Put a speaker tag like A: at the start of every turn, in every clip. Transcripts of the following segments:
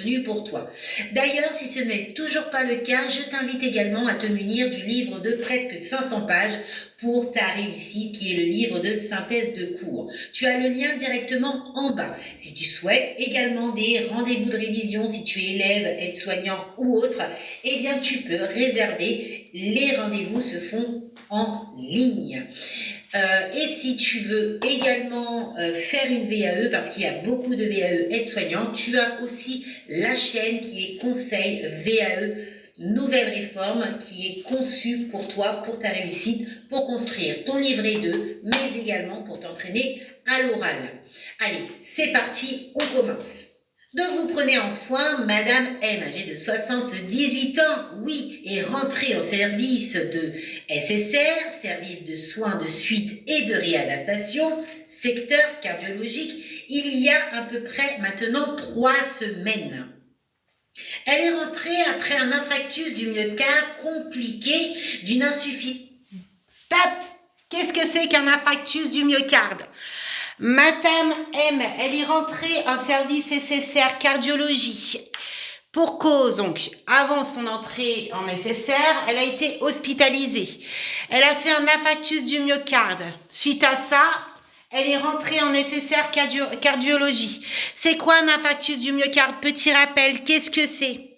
A: contenu pour toi. D'ailleurs, si ce n'est toujours pas le cas, je t'invite également à te munir du livre de presque 500 pages pour ta réussite, qui est le livre de synthèse de cours. Tu as le lien directement en bas. Si tu souhaites également des rendez-vous de révision, si tu es élève, aide-soignant ou autre, eh bien tu peux réserver. Les rendez-vous se font en ligne. Et si tu veux également faire une VAE, parce qu'il y a beaucoup de VAE aides-soignants, tu as aussi la chaîne qui est Conseil VAE Nouvelle Réforme, qui est conçue pour toi, pour ta réussite, pour construire ton livret 2, mais également pour t'entraîner à l'oral. Allez, c'est parti, on commence. Donc vous prenez en soin Madame M, âgée de 78 ans, oui, est rentrée au service de SSR, service de soins de suite et de réadaptation, secteur cardiologique, il y a à peu près maintenant 3 semaines. Elle est rentrée après un infarctus du myocarde compliqué d'une insuffisance. Stop! Qu'est-ce que c'est qu'un infarctus du myocarde? Madame M, elle est rentrée en service SSR cardiologie pour cause, donc avant son entrée en SSR, elle a été hospitalisée. Elle a fait un infarctus du myocarde. Suite à ça, elle est rentrée en SSR cardiologie. C'est quoi un infarctus du myocarde? Petit rappel, qu'est-ce que c'est?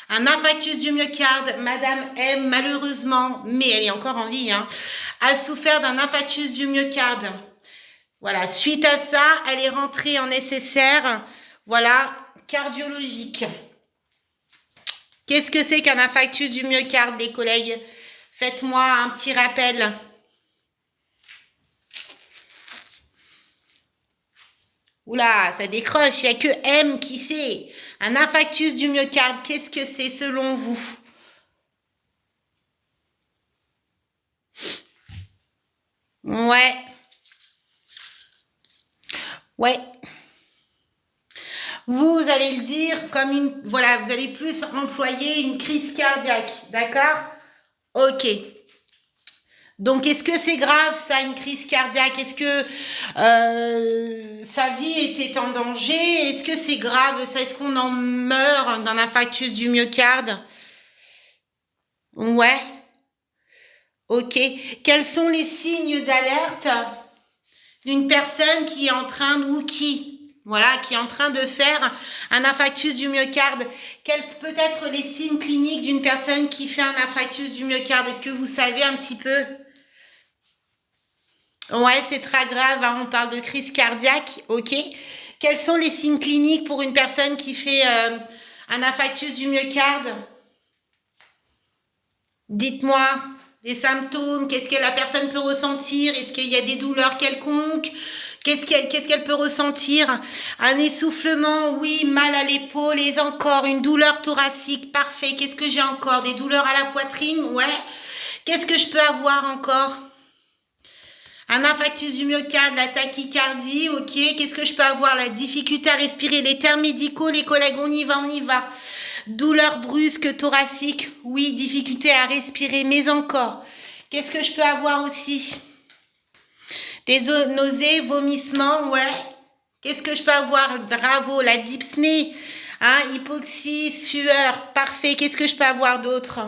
A: Un infarctus du myocarde, Madame M, malheureusement, mais elle est encore en vie, a souffert d'un infarctus du myocarde. Voilà, suite à ça, elle est rentrée en SSR, voilà, cardiologique. Qu'est-ce que c'est qu'un infarctus du myocarde, les collègues? Faites-moi un petit rappel. Oula, ça décroche, il n'y a que M qui sait. Un infarctus du myocarde, qu'est-ce que c'est selon vous? Ouais. Ouais. Vous allez le dire comme une... Voilà, vous allez plus employer une crise cardiaque, d'accord? Ok. Donc, est-ce que c'est grave, ça, une crise cardiaque? Est-ce que sa vie était en danger? Est-ce que c'est grave, ça? Est-ce qu'on en meurt d'un infarctus du myocarde? Ouais. Ok. Quels sont les signes d'alerte d'une personne qui est en train qui est en train de faire un infarctus du myocarde? Quels peut être les signes cliniques d'une personne qui fait un infarctus du myocarde? Est-ce que vous savez un petit peu? Ouais, c'est très grave, on parle de crise cardiaque, ok. Quels sont les signes cliniques pour une personne qui fait un infarctus du myocarde? Dites-moi. Des symptômes, qu'est-ce que la personne peut ressentir? Est-ce qu'il y a des douleurs quelconques? Qu'est-ce qu'elle peut ressentir? Un essoufflement, oui, mal à l'épaule, et encore une douleur thoracique, parfait. Qu'est-ce que j'ai encore? Des douleurs à la poitrine, ouais. Qu'est-ce que je peux avoir encore? Un infarctus du myocarde, la tachycardie, ok. Qu'est-ce que je peux avoir? La difficulté à respirer, les termes médicaux, les collègues, on y va, on y va. Douleur brusque thoracique, oui, difficulté à respirer, mais encore. Qu'est-ce que je peux avoir aussi? Des nausées, vomissements, ouais. Qu'est-ce que je peux avoir? Bravo, la dyspnée, hypoxie, sueur, parfait. Qu'est-ce que je peux avoir d'autre?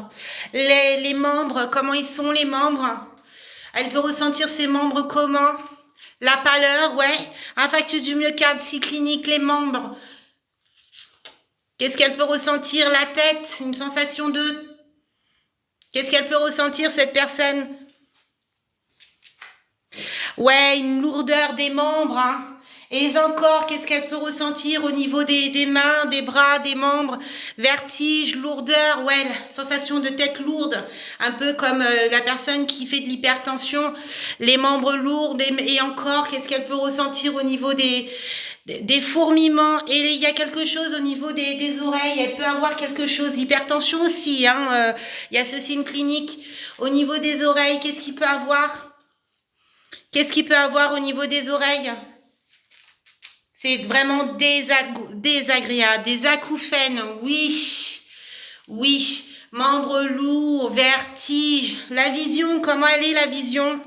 A: Les membres, comment ils sont les membres? Elle peut ressentir ses membres comment? La pâleur, ouais. Infarctus du myocarde, si clinique, les membres. Qu'est-ce qu'elle peut ressentir? La tête, une sensation de... Qu'est-ce qu'elle peut ressentir, cette personne? Ouais, une lourdeur des membres, Et encore, qu'est-ce qu'elle peut ressentir au niveau des mains, des bras, des membres? Vertige, lourdeur, ouais, sensation de tête lourde. Un peu comme la personne qui fait de l'hypertension, les membres lourds. Et encore, qu'est-ce qu'elle peut ressentir au niveau des fourmillements? Et il y a quelque chose au niveau des oreilles. Elle peut avoir quelque chose, hypertension aussi, il y a ce signe clinique. Au niveau des oreilles, qu'est-ce qu'il peut avoir? Qu'est-ce qu'il peut avoir au niveau des oreilles? C'est vraiment désagréable. Des acouphènes, oui. Oui. Membres lourds, vertige. La vision, comment elle est la vision?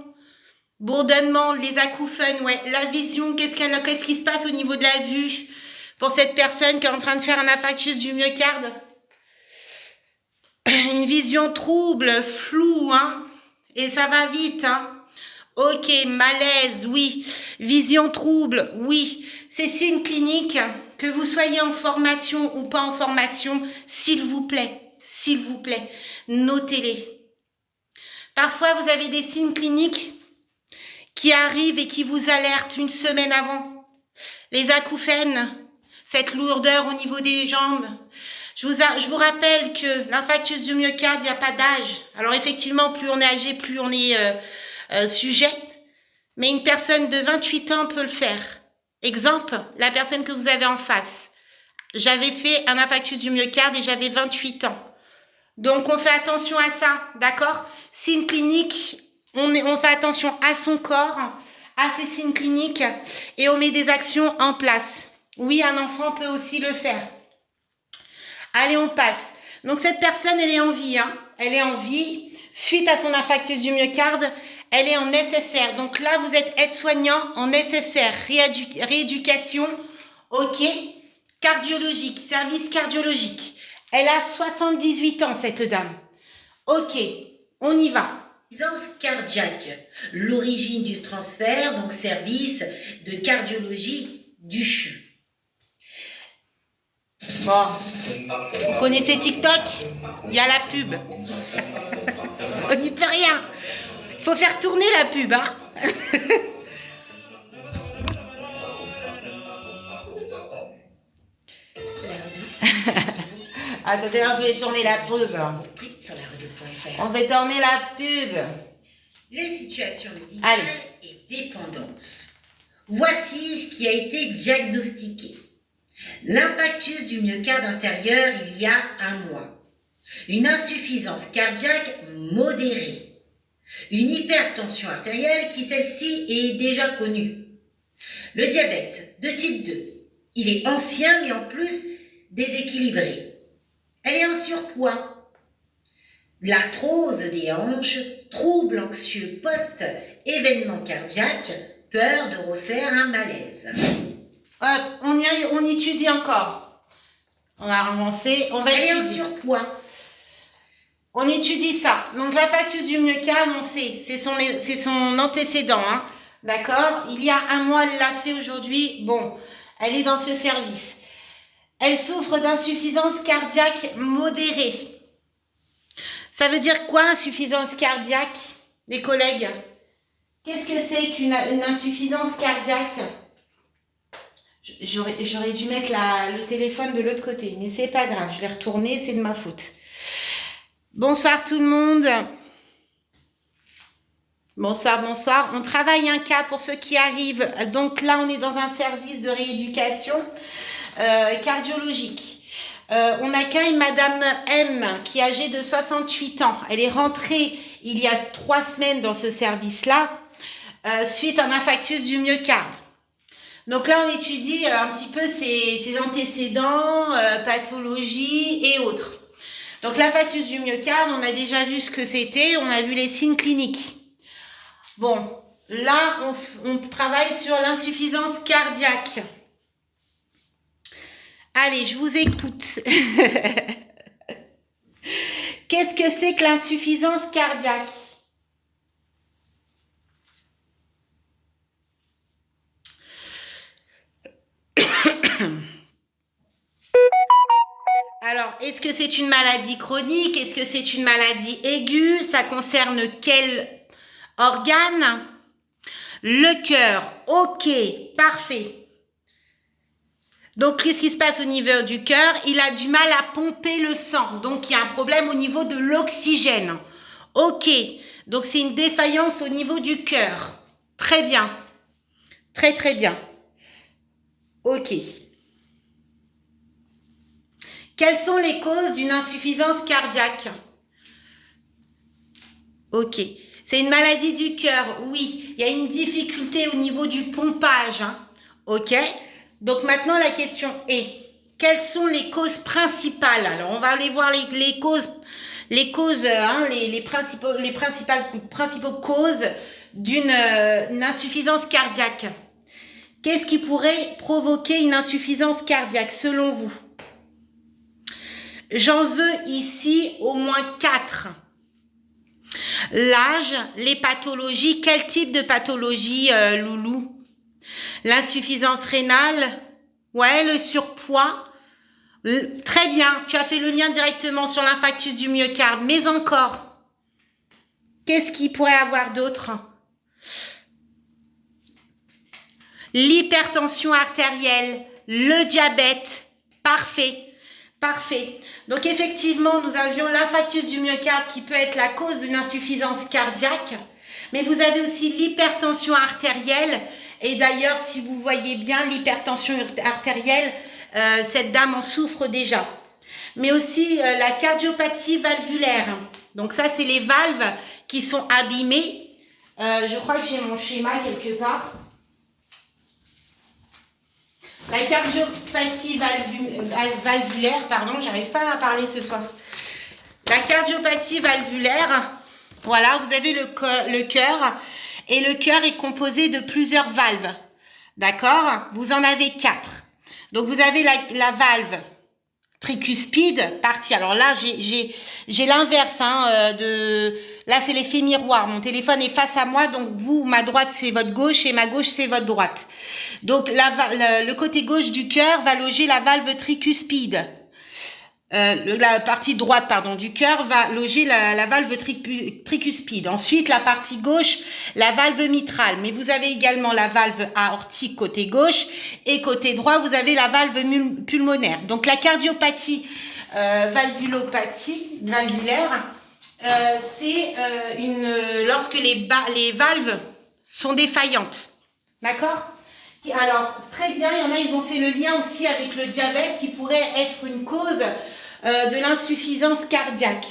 A: Bourdonnement, les acouphènes, ouais. La vision, qu'est-ce qui se passe au niveau de la vue?
B: pour cette personne qui est en train de faire un infarctus du myocarde. Une vision trouble, floue, hein, et ça va vite, hein. Ok, malaise, oui. Vision trouble, oui. Ces signes cliniques, que vous soyez en formation ou pas en formation, s'il vous plaît, notez-les. Parfois, vous avez des signes cliniques qui arrivent et qui vous alertent une semaine avant. Les acouphènes, cette lourdeur au niveau des jambes. Je vous rappelle que l'infarctus du myocarde, il n'y a pas d'âge. Alors effectivement, plus on est âgé, plus on est sujet. Mais une personne de 28 ans peut le faire. Exemple, la personne que vous avez en face. J'avais fait un infarctus du myocarde et j'avais 28 ans. Donc on fait attention à ça, d'accord? Signe clinique, on fait attention à son corps, à ses signes cliniques et on met des actions en place. Oui, un enfant peut aussi le faire. Allez, on passe. Donc cette personne, elle est en vie, hein. Elle est en vie. Suite à son infarctus du myocarde, elle est en nécessaire. Donc là, vous êtes aide-soignant en nécessaire. Rééducation, ok. Cardiologique, service cardiologique. Elle a 78 ans, cette dame. Ok, on y va.
A: Insuffisance cardiaque. L'origine du transfert, donc service de cardiologie du CHU.
B: Bon, vous connaissez TikTok? Il y a la pub. On n'y peut rien. Il faut faire tourner la pub, hein. Attendez, on va tourner la pub. On va tourner la pub.
A: Les situations médicales et dépendance. Voici ce qui a été diagnostiqué. L'infarctus du myocarde inférieur il y a un mois. Une insuffisance cardiaque modérée. Une hypertension artérielle qui celle-ci est déjà connue. Le diabète de type 2. Il est ancien mais en plus déséquilibré. Elle est en surpoids. L'arthrose des hanches, troubles anxieux post-événement cardiaque, peur de refaire un malaise.
B: On étudie encore. On va avancer.
A: Elle est en surpoids.
B: On étudie ça. Donc l'infarctus du myocarde, on sait, c'est son antécédent, hein. D'accord? Il y a un mois, elle l'a fait aujourd'hui. Bon, elle est dans ce service. Elle souffre d'insuffisance cardiaque modérée. Ça veut dire quoi, insuffisance cardiaque, les collègues? Qu'est-ce que c'est qu'une insuffisance cardiaque? J'aurais dû mettre le téléphone de l'autre côté, mais c'est pas grave, je vais retourner, c'est de ma faute. Bonsoir tout le monde. Bonsoir, bonsoir. On travaille un cas pour ceux qui arrivent. Donc là, on est dans un service de rééducation cardiologique. On accueille Madame M qui est âgée de 68 ans. Elle est rentrée il y a 3 semaines dans ce service-là suite à un infarctus du myocarde. Donc là, on étudie un petit peu ses antécédents, pathologies et autres. Donc l'infarctus du myocarde, on a déjà vu ce que c'était, on a vu les signes cliniques. Bon, là, on travaille sur l'insuffisance cardiaque. Allez, je vous écoute. Qu'est-ce que c'est que l'insuffisance cardiaque? Alors, est-ce que c'est une maladie chronique? Est-ce que c'est une maladie aiguë? Ça concerne quel organe? Le cœur. Ok, parfait. Donc, qu'est-ce qui se passe au niveau du cœur? Il a du mal à pomper le sang. Donc, il y a un problème au niveau de l'oxygène. Ok, donc c'est une défaillance au niveau du cœur. Très bien. Très, très bien. Ok. Quelles sont les causes d'une insuffisance cardiaque? Ok. C'est une maladie du cœur, oui. Il y a une difficulté au niveau du pompage. Hein. Ok. Donc maintenant, la question est, quelles sont les causes principales? Alors, on va aller voir les causes, les principales causes d'une insuffisance cardiaque. Qu'est-ce qui pourrait provoquer une insuffisance cardiaque selon vous? J'en veux ici au moins 4. L'âge, les pathologies, quel type de pathologie, Loulou? L'insuffisance rénale, ouais, le surpoids. Très bien, tu as fait le lien directement sur l'infarctus du myocarde, mais encore, qu'est-ce qu'il pourrait avoir d'autre? L'hypertension artérielle, le diabète, parfait. Parfait. Donc effectivement, nous avions l'infarctus du myocarde qui peut être la cause d'une insuffisance cardiaque, mais vous avez aussi l'hypertension artérielle. Et d'ailleurs, si vous voyez bien l'hypertension artérielle, cette dame en souffre déjà. Mais aussi la cardiopathie valvulaire. Donc ça, c'est les valves qui sont abîmées. Je crois que j'ai mon schéma quelque part. La cardiopathie valvulaire, pardon, j'arrive pas à parler ce soir. La cardiopathie valvulaire, voilà, vous avez le cœur, et le cœur est composé de plusieurs valves, d'accord? Vous en avez 4. Donc vous avez la valve tricuspide, partie. Alors là, j'ai l'inverse, hein, là c'est l'effet miroir. Mon téléphone est face à moi, donc vous, ma droite c'est votre gauche et ma gauche c'est votre droite. Donc le côté gauche du cœur va loger la valve tricuspide. La partie droite, pardon, du cœur va loger la valve tricuspide. Ensuite, la partie gauche, la valve mitrale. Mais vous avez également la valve aortique côté gauche et côté droit, vous avez la valve pulmonaire. Donc, la cardiopathie valvulaire, c'est lorsque les valves sont défaillantes. D'accord? Alors, très bien, il y en a, ils ont fait le lien aussi avec le diabète qui pourrait être une cause de l'insuffisance cardiaque.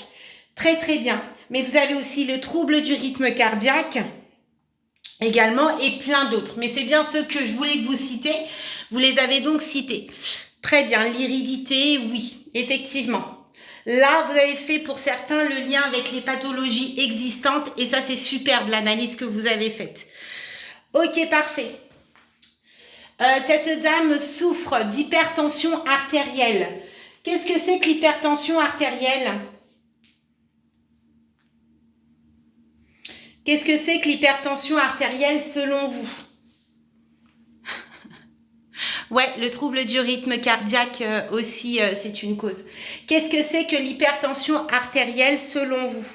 B: Très, très bien. Mais vous avez aussi le trouble du rythme cardiaque également et plein d'autres. Mais c'est bien ceux que je voulais que vous citiez. Vous les avez donc cités. Très bien. L'iridité, oui, effectivement. Là, vous avez fait pour certains le lien avec les pathologies existantes et ça, c'est superbe l'analyse que vous avez faite. Ok, parfait. Cette dame souffre d'hypertension artérielle. Qu'est-ce que c'est que l'hypertension artérielle? Qu'est-ce que c'est que l'hypertension artérielle selon vous? Ouais, le trouble du rythme cardiaque aussi, c'est une cause. Qu'est-ce que c'est que l'hypertension artérielle selon vous?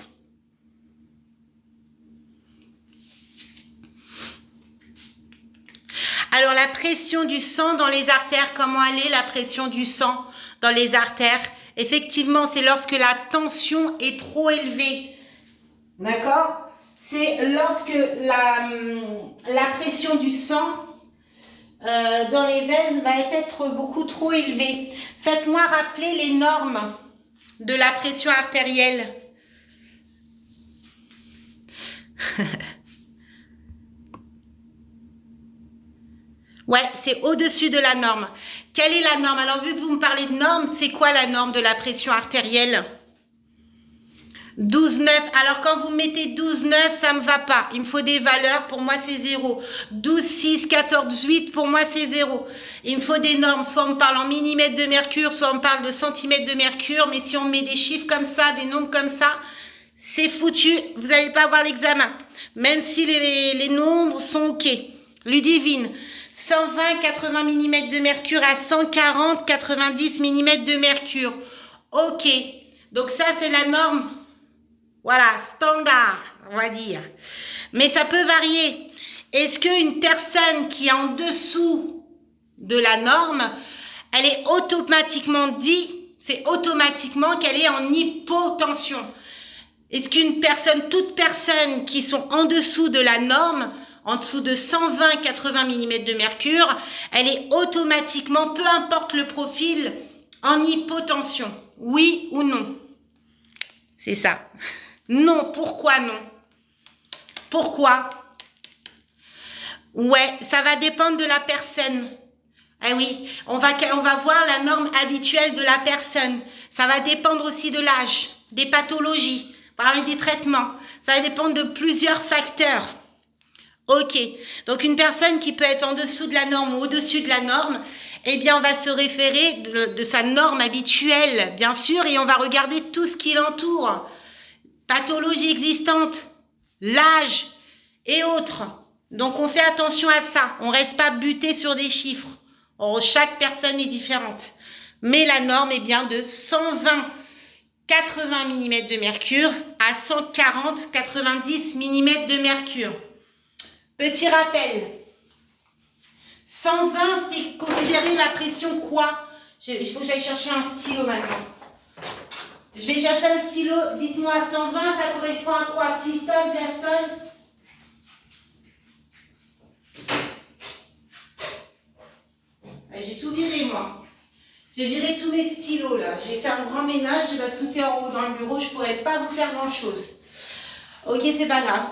B: Alors, la pression du sang dans les artères, comment elle est la pression du sang dans les artères? Effectivement, c'est lorsque la tension est trop élevée. D'accord? C'est lorsque la pression du sang dans les veines va être beaucoup trop élevée. Faites-moi rappeler les normes de la pression artérielle. Ouais, c'est au-dessus de la norme. Quelle est la norme? Alors, vu que vous me parlez de norme, c'est quoi la norme de la pression artérielle? 12,9. Alors, quand vous mettez 12,9, ça ne me va pas. Il me faut des valeurs. Pour moi, c'est 0. 12,6, 14,8, pour moi, c'est 0. Il me faut des normes. Soit on me parle en millimètres de mercure, soit on me parle de centimètres de mercure. Mais si on met des chiffres comme ça, des nombres comme ça, c'est foutu. Vous n'allez pas avoir l'examen. Même si les nombres sont OK. Ludivine. 120, 80 mm de mercure à 140, 90 mm de mercure. OK. Donc ça, c'est la norme, voilà, standard, on va dire. Mais ça peut varier. Est-ce qu'une personne qui est en dessous de la norme, elle est automatiquement c'est automatiquement qu'elle est en hypotension. Est-ce qu'une personne, toute personne qui sont en dessous de la norme, en dessous de 120-80 mm de mercure, elle est automatiquement, peu importe le profil, en hypotension. Oui ou non? C'est ça. Non, pourquoi non? Pourquoi? Ouais, ça va dépendre de la personne. Ah oui, on va voir la norme habituelle de la personne. Ça va dépendre aussi de l'âge, des pathologies, parler des traitements. Ça va dépendre de plusieurs facteurs. Ok, donc une personne qui peut être en dessous de la norme ou au-dessus de la norme, eh bien on va se référer de sa norme habituelle, bien sûr, et on va regarder tout ce qui l'entoure. Pathologie existante, l'âge et autres. Donc on fait attention à ça, on ne reste pas buté sur des chiffres. Chaque personne est différente. Mais la norme est bien de 120-80 mm de mercure à 140-90 mm de mercure. Petit rappel, 120 c'est considéré la pression quoi? Il faut que j'aille chercher un stylo maintenant. Je vais chercher un stylo, dites-moi 120 ça correspond à quoi? Systole, diastole? J'ai tout viré moi. J'ai viré tous mes stylos là. J'ai fait un grand ménage, tout est en haut dans le bureau, je ne pourrais pas vous faire grand chose. Ok, c'est pas grave.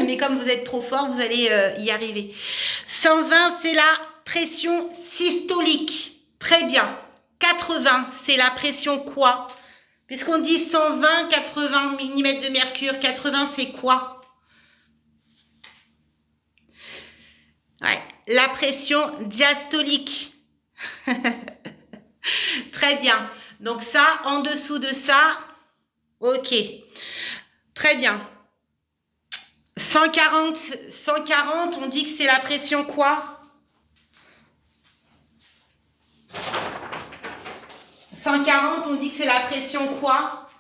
B: Mais comme vous êtes trop fort, vous allez y arriver. 120, c'est la pression systolique. Très bien. 80, c'est la pression quoi? Puisqu'on dit 120, 80 mm de mercure, 80, c'est quoi? Ouais, la pression diastolique. Très bien. Donc ça, en dessous de ça, ok. Très bien. 140, on dit que c'est la pression quoi? 140, on dit que c'est la pression quoi?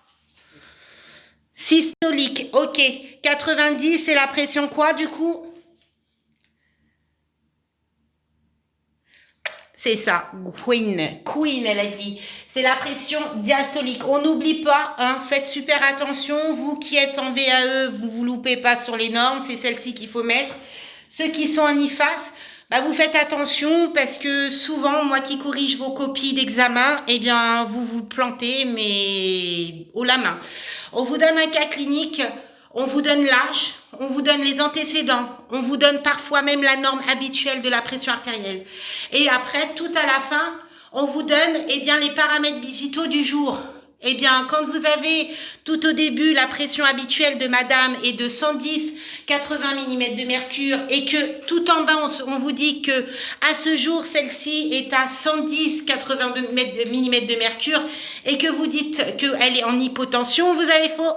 B: Systolique, ok. 90, c'est la pression quoi du coup? C'est ça, Queen, elle a dit. C'est la pression diastolique. On n'oublie pas, hein, faites super attention. Vous qui êtes en VAE, vous vous loupez pas sur les normes. C'est celle-ci qu'il faut mettre. Ceux qui sont en IFAS, bah vous faites attention parce que souvent, moi qui corrige vos copies d'examen, eh bien, vous vous plantez, mais haut la main. On vous donne un cas clinique, on vous donne l'âge, on vous donne les antécédents, on vous donne parfois même la norme habituelle de la pression artérielle. Et après, tout à la fin, on vous donne eh bien, les paramètres vitaux du jour. Eh bien, quand vous avez tout au début la pression habituelle de madame est de 110-80 mm de mercure et que tout en bas, on vous dit que à ce jour, celle-ci est à 110-80 mm de mercure et que vous dites qu'elle est en hypotension, vous avez faux.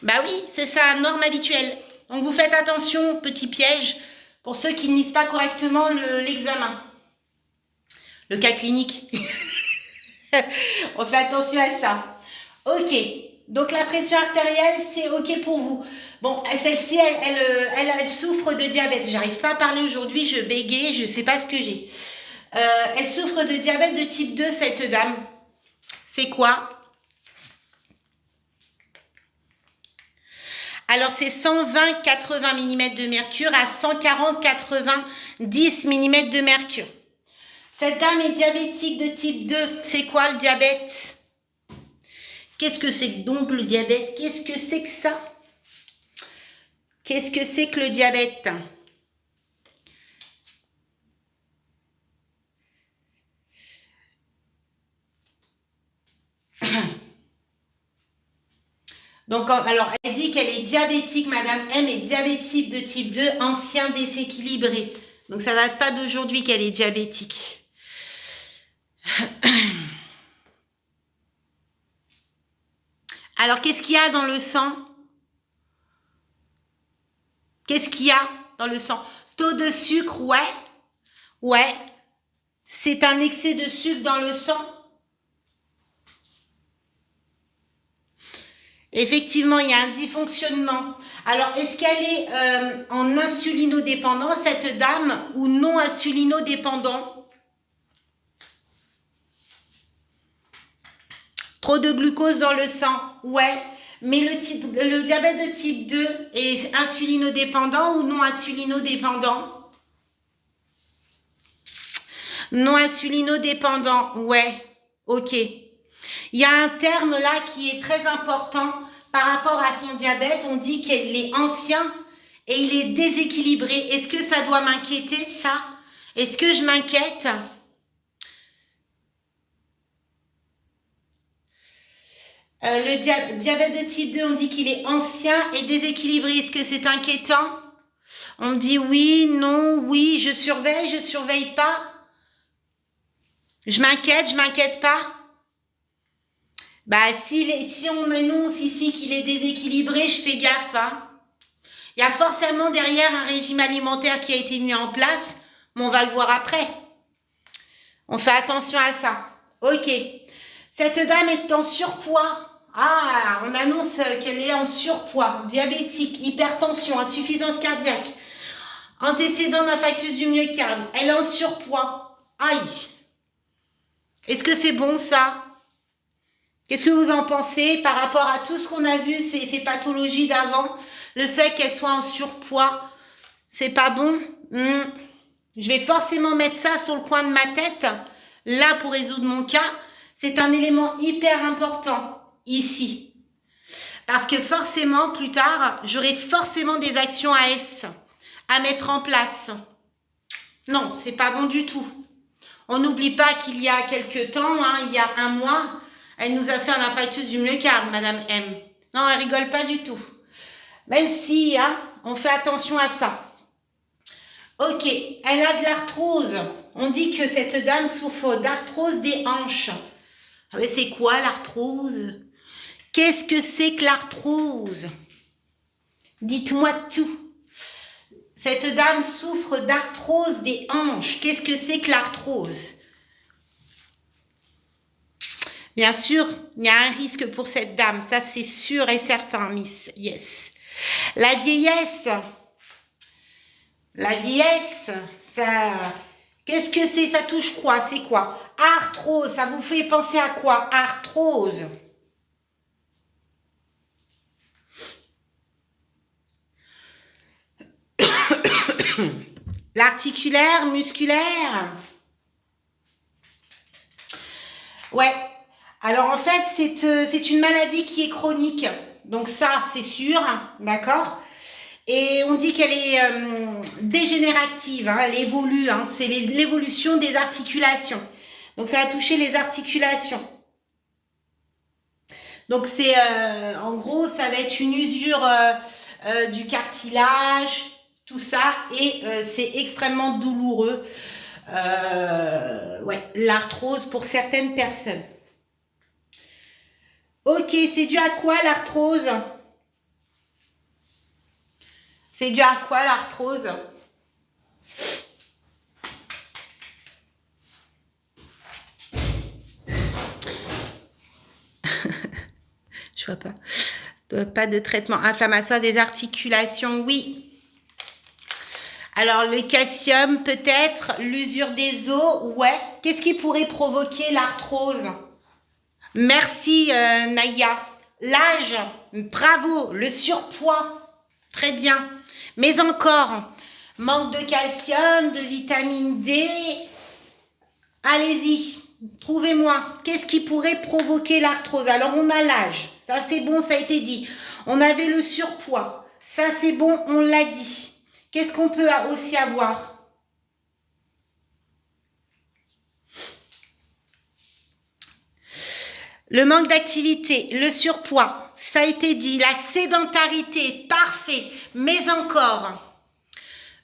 B: Bah oui, c'est sa norme habituelle. Donc vous faites attention, petit piège, pour ceux qui ne lisent pas correctement l'examen. Le cas clinique. On fait attention à ça. Ok, donc la pression artérielle, c'est ok pour vous. Bon, celle-ci, elle souffre de diabète. J'arrive pas à parler aujourd'hui, je bégaye, je sais pas ce que j'ai. Elle souffre de diabète de type 2, cette dame. C'est quoi? Alors, c'est 120-80 mm de mercure à 140-90 mm de mercure. Cette dame est diabétique de type 2. C'est quoi le diabète? Qu'est-ce que c'est donc le diabète? Qu'est-ce que c'est que ça? Qu'est-ce que c'est que le diabète? Donc, alors, elle dit qu'elle est diabétique, Madame M est diabétique de type 2, ancien déséquilibré. Donc, ça ne date pas d'aujourd'hui qu'elle est diabétique. Alors, qu'est-ce qu'il y a dans le sang? Qu'est-ce qu'il y a dans le sang? Taux de sucre, ouais. Ouais. C'est un excès de sucre dans le sang. Effectivement, il y a un dysfonctionnement. Alors, est-ce qu'elle est en insulinodépendance, cette dame, ou non insulinodépendant? Trop de glucose dans le sang, ouais. Mais le diabète de type 2 est insulinodépendant ou non insulinodépendant? Non insulinodépendant, ouais. Ok. Il y a un terme là qui est très important par rapport à son diabète. On dit qu'il est ancien et il est déséquilibré. Est-ce que ça doit m'inquiéter, ça? Est-ce que je m'inquiète? Le diabète de type 2, on dit qu'il est ancien et déséquilibré. Est-ce que c'est inquiétant? On me dit oui, non, oui, je surveille pas. Je m'inquiète pas. Bah, si on annonce ici qu'il est déséquilibré, je fais gaffe, hein. Il y a forcément derrière un régime alimentaire qui a été mis en place, mais on va le voir après. On fait attention à ça. Ok. Cette dame est en surpoids. Ah, on annonce qu'elle est en surpoids, diabétique, hypertension, insuffisance cardiaque, antécédent d'infarctus du myocarde. Elle est en surpoids. Aïe. Est-ce que c'est bon ça? Qu'est-ce que vous en pensez par rapport à tout ce qu'on a vu, ces pathologies d'avant? Le fait qu'elle soit en surpoids, c'est pas bon? Je vais forcément mettre ça sur le coin de ma tête, là pour résoudre mon cas. C'est un élément hyper important, ici. Parce que forcément, plus tard, j'aurai forcément des actions AS à mettre en place. Non, c'est pas bon du tout. On n'oublie pas qu'il y a quelques temps, hein, il y a un mois, elle nous a fait un infarctus du myocarde, Madame M. Non, elle rigole pas du tout. Même si, hein, on fait attention à ça. Ok, elle a de l'arthrose. On dit que cette dame souffre d'arthrose des hanches. Ah mais c'est quoi l'arthrose? Qu'est-ce que c'est que l'arthrose? Dites-moi tout. Cette dame souffre d'arthrose des hanches. Qu'est-ce que c'est que l'arthrose? Bien sûr, il y a un risque pour cette dame. Ça, c'est sûr et certain, Miss. Yes. La vieillesse. La vieillesse, ça... Qu'est-ce que c'est? Ça touche quoi? C'est quoi? Arthrose, ça vous fait penser à quoi? Arthrose. L'articulaire, musculaire. Ouais. Alors en fait, c'est une maladie qui est chronique. Donc ça, c'est sûr, d'accord? Et on dit qu'elle est dégénérative, hein, elle évolue, hein, c'est l'évolution des articulations. Donc ça va toucher les articulations. Donc c'est, en gros, ça va être une usure du cartilage, tout ça, et c'est extrêmement douloureux. Ouais, l'arthrose pour certaines personnes. Ok, c'est dû à quoi l'arthrose? C'est dû à quoi l'arthrose? Je vois pas. Pas de traitement inflammatoire des articulations, oui. Alors le calcium peut-être, l'usure des os, ouais. Qu'est-ce qui pourrait provoquer l'arthrose? Merci Naya. L'âge, bravo. Le surpoids, très bien. Mais encore, manque de calcium, de vitamine D. Allez-y, trouvez-moi. Qu'est-ce qui pourrait provoquer l'arthrose? Alors on a l'âge, ça c'est bon, ça a été dit. On avait le surpoids, ça c'est bon, on l'a dit. Qu'est-ce qu'on peut aussi avoir? Le manque d'activité, le surpoids, ça a été dit. La sédentarité, parfait. Mais encore,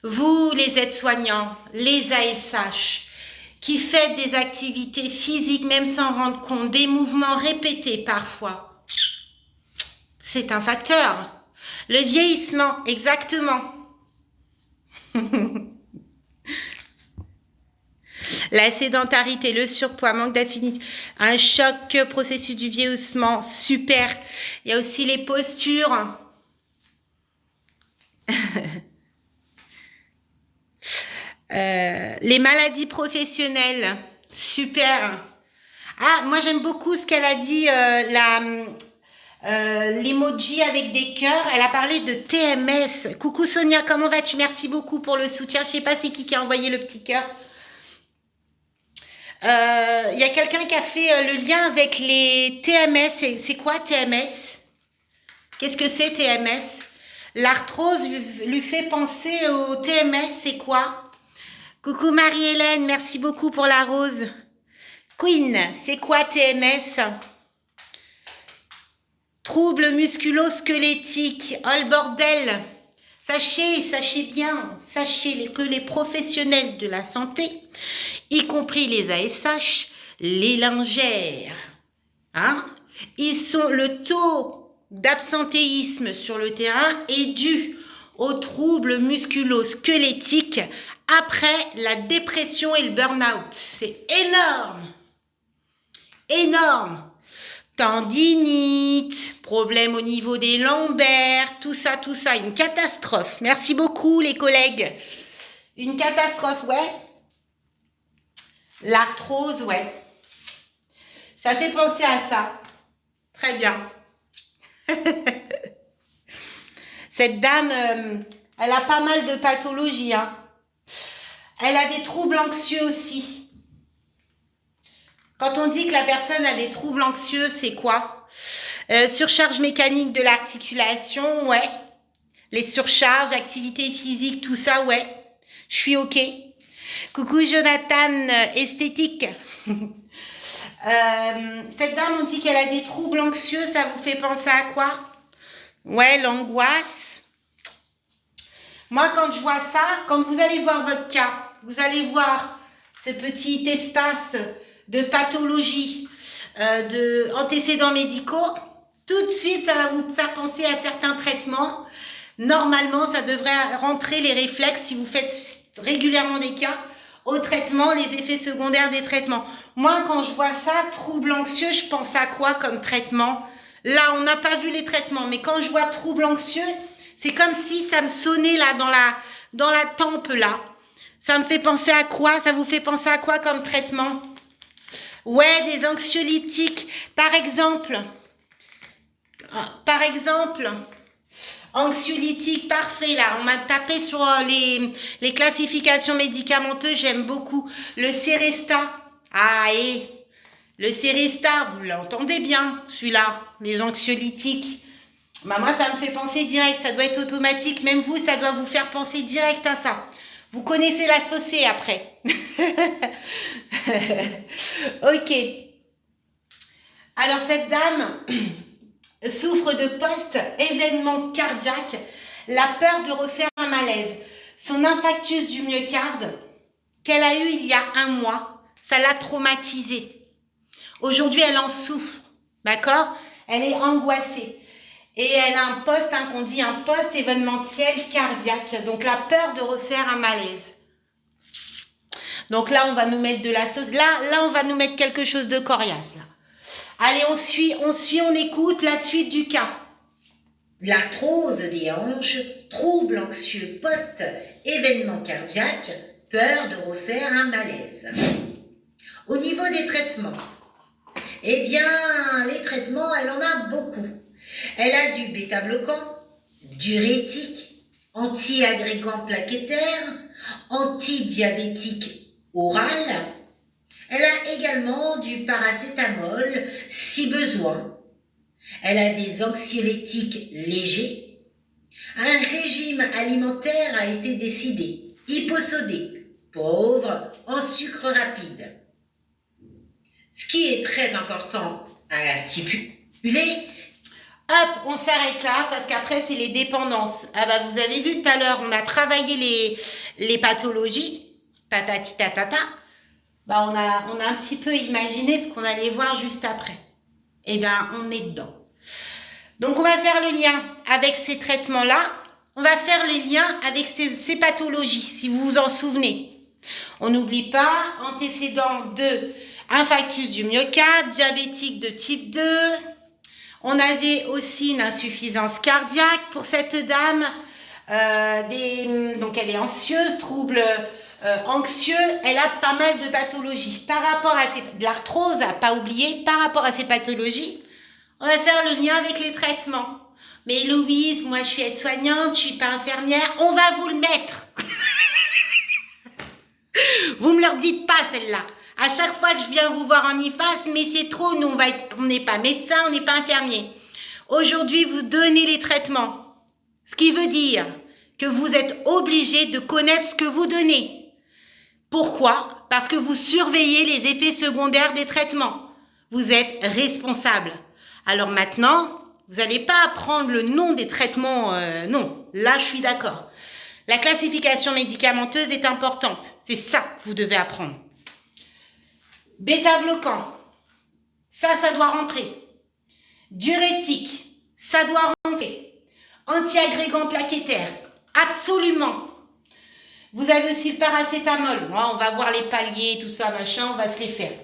B: vous les aides-soignants, les ASH, qui faites des activités physiques même sans rendre compte, des mouvements répétés parfois, c'est un facteur. Le vieillissement, exactement. La sédentarité, le surpoids, manque d'affinité, un choc, processus du vieillissement, super. Il y a aussi les postures. Les maladies professionnelles, super. Ah, moi j'aime beaucoup ce qu'elle a dit, l'emoji avec des cœurs. Elle a parlé de TMS. Coucou Sonia, comment vas-tu? Merci beaucoup pour le soutien. Je sais pas c'est qui a envoyé le petit cœur. Il y a quelqu'un qui a fait le lien avec les TMS. C'est quoi TMS? Qu'est-ce que c'est TMS? L'arthrose lui fait penser au TMS, c'est quoi? Coucou Marie-Hélène, merci beaucoup pour la rose. Queen, c'est quoi TMS? Troubles musculo-squelettiques. Oh le bordel! Sachez bien, que les professionnels de la santé, y compris les ASH, les lingères, hein, le taux d'absentéisme sur le terrain est dû aux troubles musculo-squelettiques après la dépression et le burn-out. C'est énorme, énorme. Tendinite, problème au niveau des lombaires, tout ça, une catastrophe. Merci beaucoup les collègues. Une catastrophe, ouais. L'arthrose, ouais. Ça fait penser à ça. Très bien. Cette dame, elle a pas mal de pathologies, hein. Elle a des troubles anxieux aussi. Quand on dit que la personne a des troubles anxieux, c'est quoi? Surcharge mécanique de l'articulation, ouais. Les surcharges, activité physique, tout ça, ouais. Je suis OK. Coucou Jonathan, esthétique. Cette dame, on dit qu'elle a des troubles anxieux, ça vous fait penser à quoi? Ouais, l'angoisse. Moi, quand je vois ça, quand vous allez voir votre cas, vous allez voir ce petit espace de pathologie, d'antécédents médicaux, tout de suite, ça va vous faire penser à certains traitements. Normalement, ça devrait rentrer les réflexes, si vous faites régulièrement des cas, au traitement, les effets secondaires des traitements. Moi, quand je vois ça, trouble anxieux, je pense à quoi comme traitement? Là, on n'a pas vu les traitements, mais quand je vois trouble anxieux, c'est comme si ça me sonnait là dans la tempe là. Ça me fait penser à quoi? Ça vous fait penser à quoi comme traitement? Ouais, des anxiolytiques. Par exemple, anxiolytique, parfait là. On m'a tapé sur les classifications médicamenteuses, j'aime beaucoup. Le Seresta. Ah, et le Seresta, vous l'entendez bien, celui-là, les anxiolytiques. Bah, moi, ça me fait penser direct, ça doit être automatique. Même vous, ça doit vous faire penser direct à ça. Vous connaissez la saucée après. Ok. Alors, cette dame souffre de post-événement cardiaque, la peur de refaire un malaise. Son infarctus du myocarde qu'elle a eu il y a 1 mois, ça l'a traumatisée. Aujourd'hui, elle en souffre, d'accord? Elle est angoissée. Et elle a qu'on dit un post-événementiel cardiaque. Donc, la peur de refaire un malaise. Donc là, on va nous mettre de la sauce. Là, on va nous mettre quelque chose de coriace. Là. Allez, on écoute la suite du cas.
A: L'arthrose des hanches, trouble anxieux post-événement cardiaque, peur de refaire un malaise. Au niveau des traitements, eh bien, les traitements, elle en a beaucoup. Elle a du bêta-bloquant, diurétique, anti-agrégant plaquettaire, anti-diabétique oral. Elle a également du paracétamol si besoin. Elle a des anxiolytiques légers. Un régime alimentaire a été décidé, hyposodé, pauvre en sucre rapide. Ce qui est très important à stipuler.
B: Hop, on s'arrête là parce qu'après, c'est les dépendances. Ah bah, vous avez vu tout à l'heure, on a travaillé les pathologies. Tatati tatata. Bah, on a un petit peu imaginé ce qu'on allait voir juste après. Eh bien, on est dedans. Donc, on va faire le lien avec ces traitements-là. On va faire les liens avec ces pathologies, si vous vous en souvenez. On n'oublie pas, antécédent de infarctus du myocarde, diabétique de type 2. On avait aussi une insuffisance cardiaque pour cette dame. Donc, elle est anxieuse, trouble anxieux. Elle a pas mal de pathologies. Par rapport à de l'arthrose, à pas oublier, par rapport à ces pathologies, on va faire le lien avec les traitements. Mais Louise, moi je suis aide-soignante, je suis pas infirmière, on va vous le mettre. Vous me le dites pas celle-là. À chaque fois que je viens vous voir en IFAS, mais c'est trop, nous on n'est pas médecin, on n'est pas infirmier. Aujourd'hui, vous donnez les traitements. Ce qui veut dire que vous êtes obligé de connaître ce que vous donnez. Pourquoi? Parce que vous surveillez les effets secondaires des traitements. Vous êtes responsable. Alors maintenant, Vous n'allez pas apprendre le nom des traitements, non, là je suis d'accord. La classification médicamenteuse est importante, c'est ça que vous devez apprendre. Bêta-bloquant, ça doit rentrer. Diurétique, ça doit rentrer. Anti-agrégant plaquettaire, absolument. Vous avez aussi le paracétamol. On va voir les paliers, tout ça, machin, on va se les faire.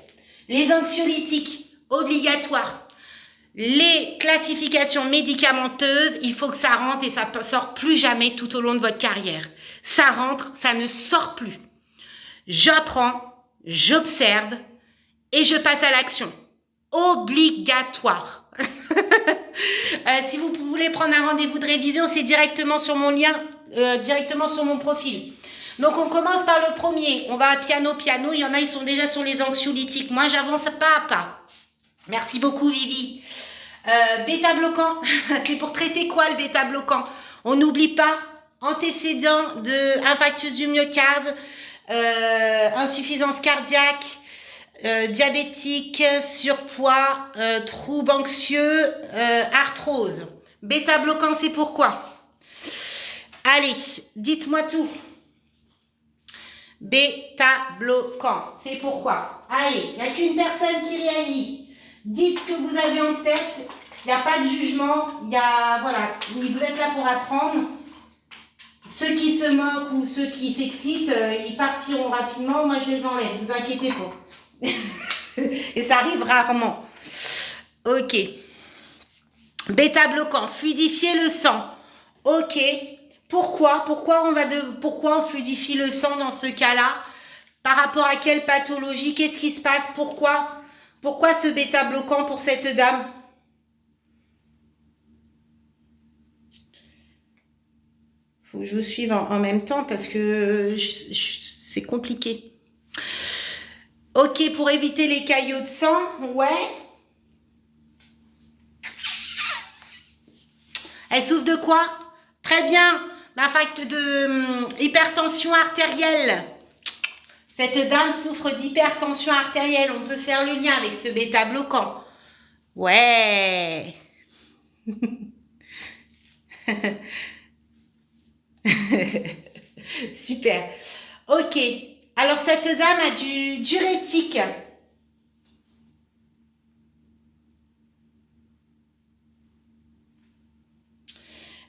B: Les anxiolytiques, obligatoire. Les classifications médicamenteuses, il faut que ça rentre et ça ne sort plus jamais tout au long de votre carrière. Ça rentre, ça ne sort plus. J'apprends, j'observe et je passe à l'action. Obligatoire. Si vous voulez prendre un rendez-vous de révision, c'est directement sur mon lien, directement sur mon profil. Donc on commence par le premier. On va à piano. Il y en a, ils sont déjà sur les anxiolytiques. Moi, j'avance pas à pas. Merci beaucoup, Vivi. Bêta-bloquant. C'est pour traiter quoi le bêta-bloquant? On n'oublie pas antécédent de infarctus du myocarde, insuffisance cardiaque, diabétique, surpoids, troubles anxieux, arthrose. Bêta-bloquant, c'est pourquoi? Allez, dites-moi tout. Bêta-bloquant, c'est pourquoi? Allez, il n'y a qu'une personne qui réagit. Dites ce que vous avez en tête. Il n'y a pas de jugement. Voilà, vous êtes là pour apprendre. Ceux qui se moquent ou ceux qui s'excitent, ils partiront rapidement. Moi, je les enlève, ne vous inquiétez pas. Et ça arrive rarement. Ok. Bêta-bloquant, fluidifier le sang. Ok. Pourquoi on fluidifie le sang dans ce cas-là? Par rapport à quelle pathologie? Qu'est-ce qui se passe? Pourquoi ce bêta-bloquant pour cette dame? Faut que je vous suive en même temps parce que c'est compliqué. Ok, pour éviter les caillots de sang, ouais. Elle souffre de quoi? Très bien, d'infarctus de hypertension artérielle. Cette dame souffre d'hypertension artérielle. On peut faire le lien avec ce bêta-bloquant. Ouais. Super. Ok. Alors, cette dame a du diurétique.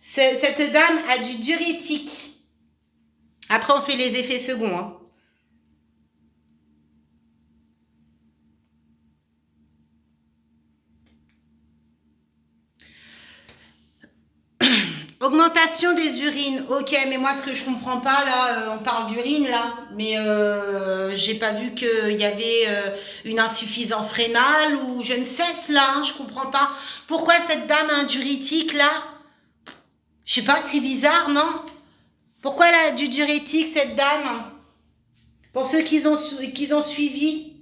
B: Cette dame a du diurétique. Après, on fait les effets seconds. Hein. Augmentation des urines. Ok, mais moi, ce que je comprends pas, là, on parle d'urine, là, mais j'ai pas vu qu'il y avait une insuffisance rénale ou je ne sais cela, hein, je comprends pas. Pourquoi cette dame a un diurétique, là? Je sais pas, c'est bizarre, non? Pourquoi elle a du diurétique, cette dame? Pour ceux qui ont suivi.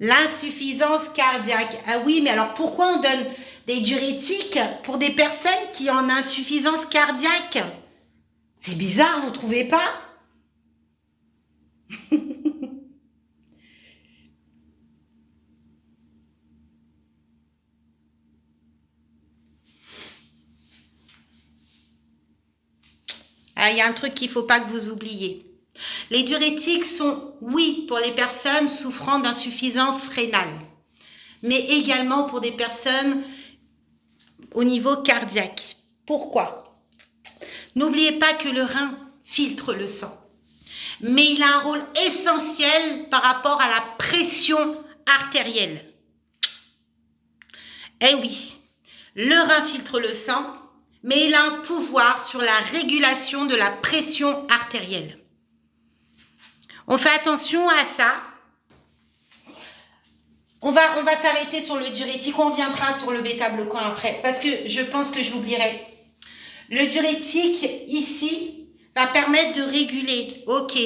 B: L'insuffisance cardiaque. Ah oui, mais alors pourquoi on donne des diurétiques pour des personnes qui ont une insuffisance cardiaque? C'est bizarre, vous trouvez pas? Ah, il y a un truc qu'il ne faut pas que vous oubliez. Les diurétiques sont, oui, pour les personnes souffrant d'insuffisance rénale, mais également pour des personnes au niveau cardiaque. Pourquoi? N'oubliez pas que le rein filtre le sang, mais il a un rôle essentiel par rapport à la pression artérielle. Eh oui, le rein filtre le sang, mais il a un pouvoir sur la régulation de la pression artérielle. On fait attention à ça. On va s'arrêter sur le diurétique. On viendra sur le bêta-bloquant après. Parce que je pense que je l'oublierai. Le diurétique, ici, va permettre de réguler. Ok.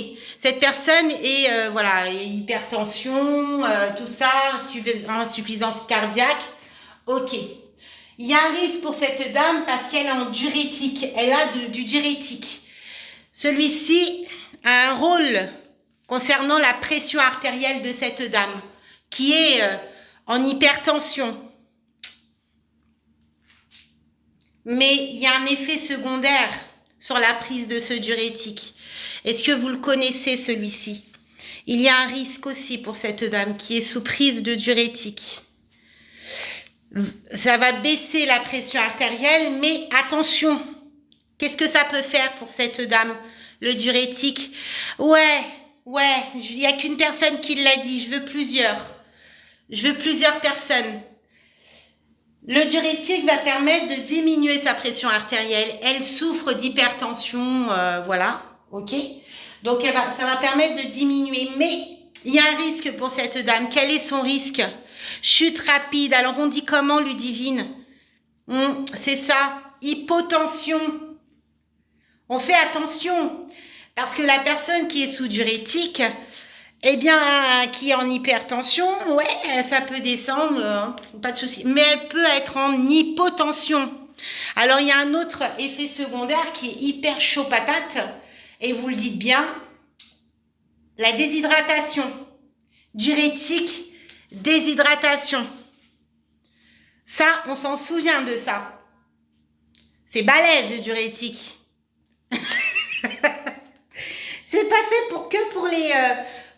B: Cette personne est, voilà, hypertension, tout ça, insuffisance cardiaque. Ok. Il y a un risque pour cette dame parce qu'elle est en diurétique. Elle a du diurétique. Celui-ci a un rôle concernant la pression artérielle de cette dame qui est en hypertension. Mais il y a un effet secondaire sur la prise de ce diurétique. Est-ce que vous le connaissez, celui-ci? Il y a un risque aussi pour cette dame qui est sous prise de diurétique. Ça va baisser la pression artérielle, mais attention, qu'est-ce que ça peut faire pour cette dame, le diurétique? Ouais, il n'y a qu'une personne qui l'a dit, je veux plusieurs. Je veux plusieurs personnes. Le diurétique va permettre de diminuer sa pression artérielle. Elle souffre d'hypertension, voilà, ok. Donc ça va permettre de diminuer. Mais il y a un risque pour cette dame. Quel est son risque? Chute rapide. Alors on dit comment, Ludivine? C'est ça, hypotension. On fait attention parce que la personne qui est sous diurétique, eh bien, qui est en hypertension, ouais, ça peut descendre, pas de souci. Mais elle peut être en hypotension. Alors, il y a un autre effet secondaire qui est hyper chaud patate. Et vous le dites bien, la déshydratation. Diurétique, déshydratation. Ça, on s'en souvient de ça. C'est balèze, le diurétique. C'est pas fait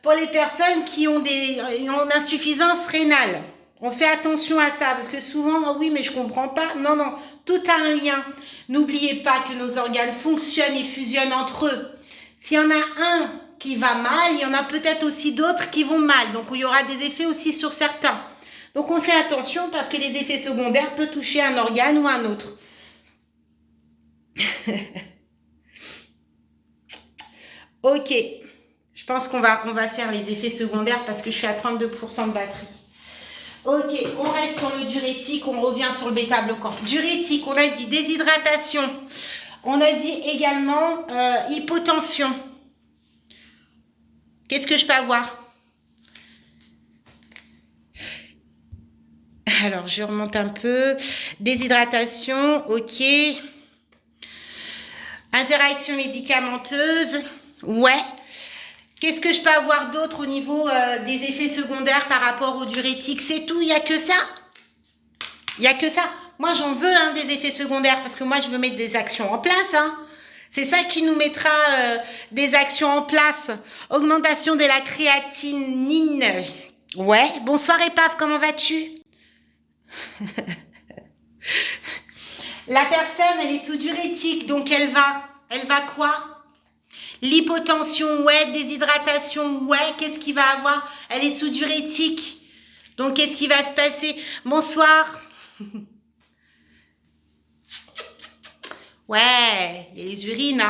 B: pour les personnes qui ont une insuffisance rénale. On fait attention à ça parce que souvent, oh oui, mais je comprends pas. Non, tout a un lien. N'oubliez pas que nos organes fonctionnent et fusionnent entre eux. S'il y en a un qui va mal, il y en a peut-être aussi d'autres qui vont mal. Donc, il y aura des effets aussi sur certains. Donc, on fait attention parce que les effets secondaires peuvent toucher un organe ou un autre. Ok. Je pense qu'on va faire les effets secondaires parce que je suis à 32% de batterie. Ok, on reste sur le diurétique, on revient sur le bêta-bloquant. Diurétique, on a dit déshydratation. On a dit également hypotension. Qu'est-ce que je peux avoir? Alors, je remonte un peu. Déshydratation, ok. Interaction médicamenteuse, ouais. Qu'est-ce que je peux avoir d'autre au niveau des effets secondaires par rapport au diurétique? C'est tout, il n'y a que ça. Il n'y a que ça. Moi, j'en veux des effets secondaires parce que moi, je veux mettre des actions en place. C'est ça qui nous mettra des actions en place. Augmentation de la créatinine. Ouais. Bonsoir, Épave, comment vas-tu? La personne, elle est sous diurétique, donc elle va quoi? L'hypotension, ouais. Déshydratation, ouais. Qu'est-ce qu'il va avoir? Elle est sous diurétique. Donc, qu'est-ce qui va se passer? Bonsoir. Ouais, les urines,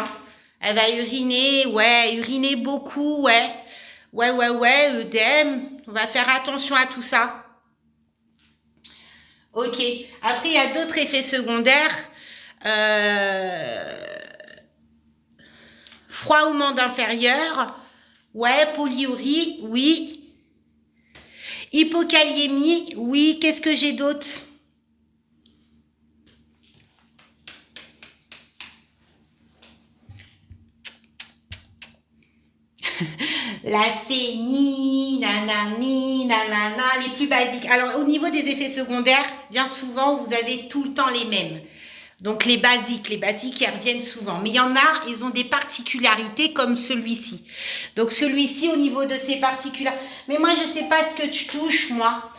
B: Elle va uriner, ouais. Uriner beaucoup, ouais. Ouais. œdème. On va faire attention à tout ça. Ok. Après, il y a d'autres effets secondaires. Froid au membre inférieur. Ouais. Polyurie. Oui. Hypokaliémie. Oui. Qu'est-ce que j'ai d'autre? L'asthénie, nanana, les plus basiques. Alors, au niveau des effets secondaires, bien souvent, vous avez tout le temps les mêmes. Donc, les basiques, ils reviennent souvent. Mais il y en a, ils ont des particularités comme celui-ci. Donc, celui-ci, au niveau de ses particularités. Mais moi, je ne sais pas ce que tu touches, moi.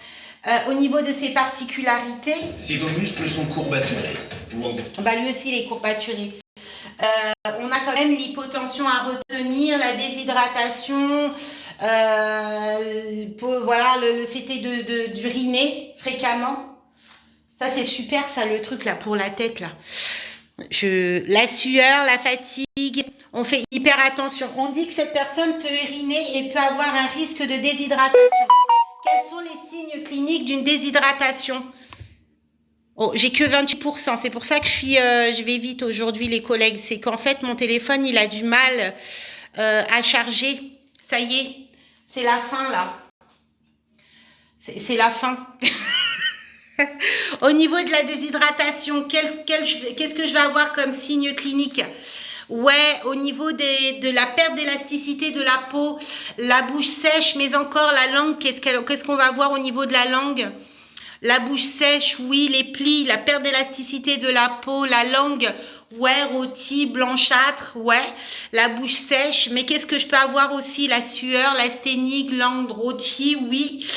B: Au niveau de ses particularités.
C: Si vos muscles sont courbaturés.
B: Bah, lui aussi, il est courbaturé. On a quand même l'hypotension à retenir, la déshydratation, voilà, le fait d'uriner fréquemment. Ça, c'est super, ça, le truc là, pour la tête, là. La sueur, la fatigue, on fait hyper attention. On dit que cette personne peut uriner et peut avoir un risque de déshydratation. Quels sont les signes cliniques d'une déshydratation? Oh, j'ai que 28%. C'est pour ça que je vais vite aujourd'hui, les collègues. C'est qu'en fait, mon téléphone, il a du mal à charger. Ça y est, c'est la fin, là. C'est la fin. Au niveau de la déshydratation, qu'est-ce que je vais avoir comme signe clinique? Ouais, au niveau de la perte d'élasticité de la peau, la bouche sèche, mais encore la langue, qu'est-ce qu'on va voir au niveau de la langue? La bouche sèche, oui, les plis, la perte d'élasticité de la peau, la langue, ouais, rôtie, blanchâtre, ouais, la bouche sèche. Mais qu'est-ce que je peux avoir aussi? La sueur, l'asthénie, langue rôtie, oui.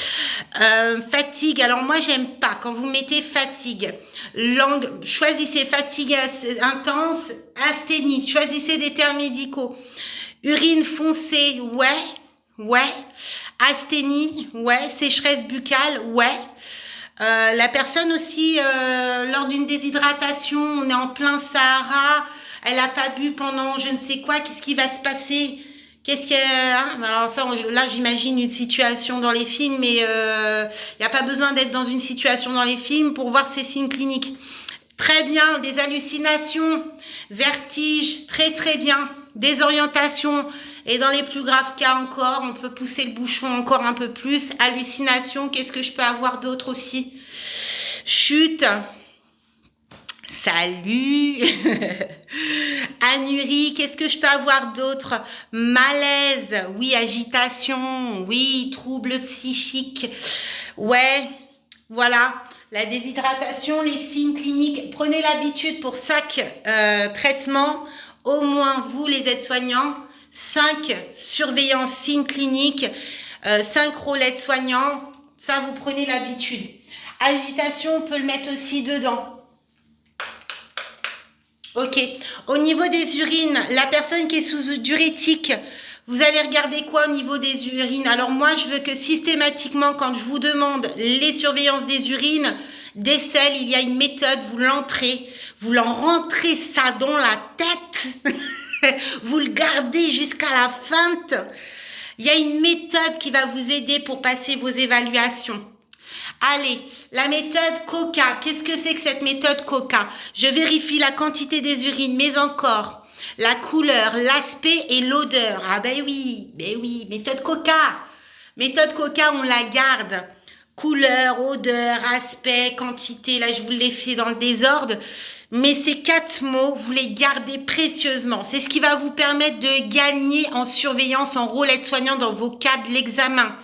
B: Fatigue, alors moi j'aime pas quand vous mettez fatigue. Langue, choisissez fatigue intense, asthénie, choisissez des termes médicaux. Urine foncée, ouais, ouais. Asthénie, ouais. Sécheresse buccale, ouais. La personne aussi, lors d'une déshydratation, on est en plein Sahara, elle n'a pas bu pendant je ne sais quoi, qu'est-ce qui va se passer? Qu'est-ce que... Hein, alors ça, là, j'imagine une situation dans les films, mais il n'y a pas besoin d'être dans une situation dans les films pour voir ces signes cliniques. Très bien, des hallucinations, vertiges, très très bien, désorientation, et dans les plus graves cas encore, on peut pousser le bouchon encore un peu plus, hallucination, qu'est-ce que je peux avoir d'autre aussi? Chute, salut, anurie, qu'est-ce que je peux avoir d'autre? Malaise, oui, agitation, oui, troubles psychiques, ouais, voilà. La déshydratation, les signes cliniques, prenez l'habitude pour chaque traitement, au moins vous les aides-soignants, 5 surveillances signes cliniques, 5 rôles aides-soignants, ça vous prenez l'habitude. Agitation, on peut le mettre aussi dedans. Ok, au niveau des urines, la personne qui est sous diurétique, vous allez regarder quoi au niveau des urines? Alors moi, je veux que systématiquement, quand je vous demande les surveillances des urines, des selles, il y a une méthode, vous rentrez ça dans la tête, vous le gardez jusqu'à la feinte. Il y a une méthode qui va vous aider pour passer vos évaluations. Allez, la méthode COCA. Qu'est-ce que c'est que cette méthode COCA? Je vérifie la quantité des urines, mais encore la couleur, l'aspect et l'odeur. Ah ben oui, méthode COCA. Méthode COCA, on la garde. Couleur, odeur, aspect, quantité. Là, je vous l'ai fait dans le désordre. Mais ces 4 mots, vous les gardez précieusement. C'est ce qui va vous permettre de gagner en surveillance, en rôle aide-soignant dans vos cas de l'examen.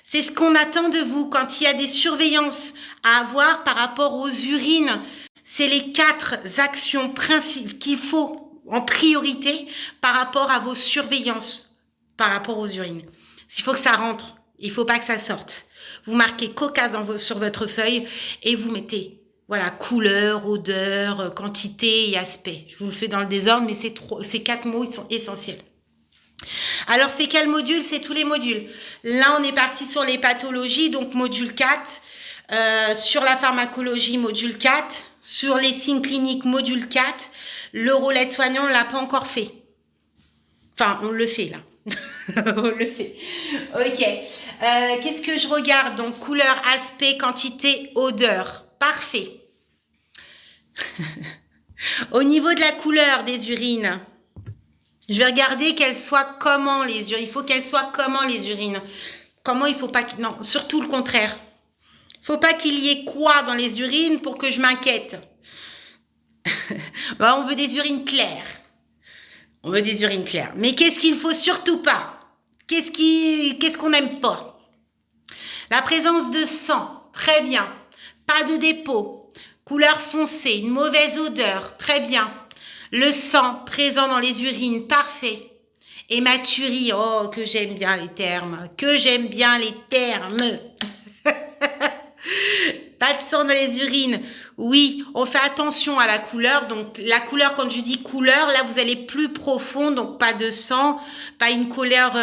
B: C'est ce qu'on attend de vous quand il y a des surveillances à avoir par rapport aux urines. C'est les 4 actions principales qu'il faut en priorité par rapport à vos surveillances, par rapport aux urines. Il faut que ça rentre, il ne faut pas que ça sorte. Vous marquez COCA sur votre feuille et vous mettez, voilà, couleur, odeur, quantité et aspect. Je vous le fais dans le désordre, mais ces 4 mots, ils sont essentiels. Alors, c'est quel module? C'est tous les modules. Là, on est parti sur les pathologies, donc module 4. Sur la pharmacologie, module 4. Sur les signes cliniques, module 4. Le rôle aide-soignant, on ne l'a pas encore fait. Enfin, on le fait, là. On le fait. Ok. Qu'est-ce que je regarde? Donc, couleur, aspect, quantité, odeur. Parfait. Au niveau de la couleur des urines, je vais regarder qu'elles soient comment les urines. Il faut qu'elles soient comment les urines. Comment il faut pas... Non, surtout le contraire. Il ne faut pas qu'il y ait quoi dans les urines pour que je m'inquiète. On veut des urines claires. On veut des urines claires. Mais qu'est-ce qu'il ne faut surtout pas? Qu'est-ce qu'on n'aime pas? La présence de sang. Très bien. Pas de dépôt. Couleur foncée. Une mauvaise odeur. Très bien. Le sang présent dans les urines, parfait. Hématurie, oh, que j'aime bien les termes. Que j'aime bien les termes. Pas de sang dans les urines. Oui, on fait attention à la couleur. Donc, la couleur, quand je dis couleur, là, vous allez plus profond. Donc, pas de sang, pas une couleur,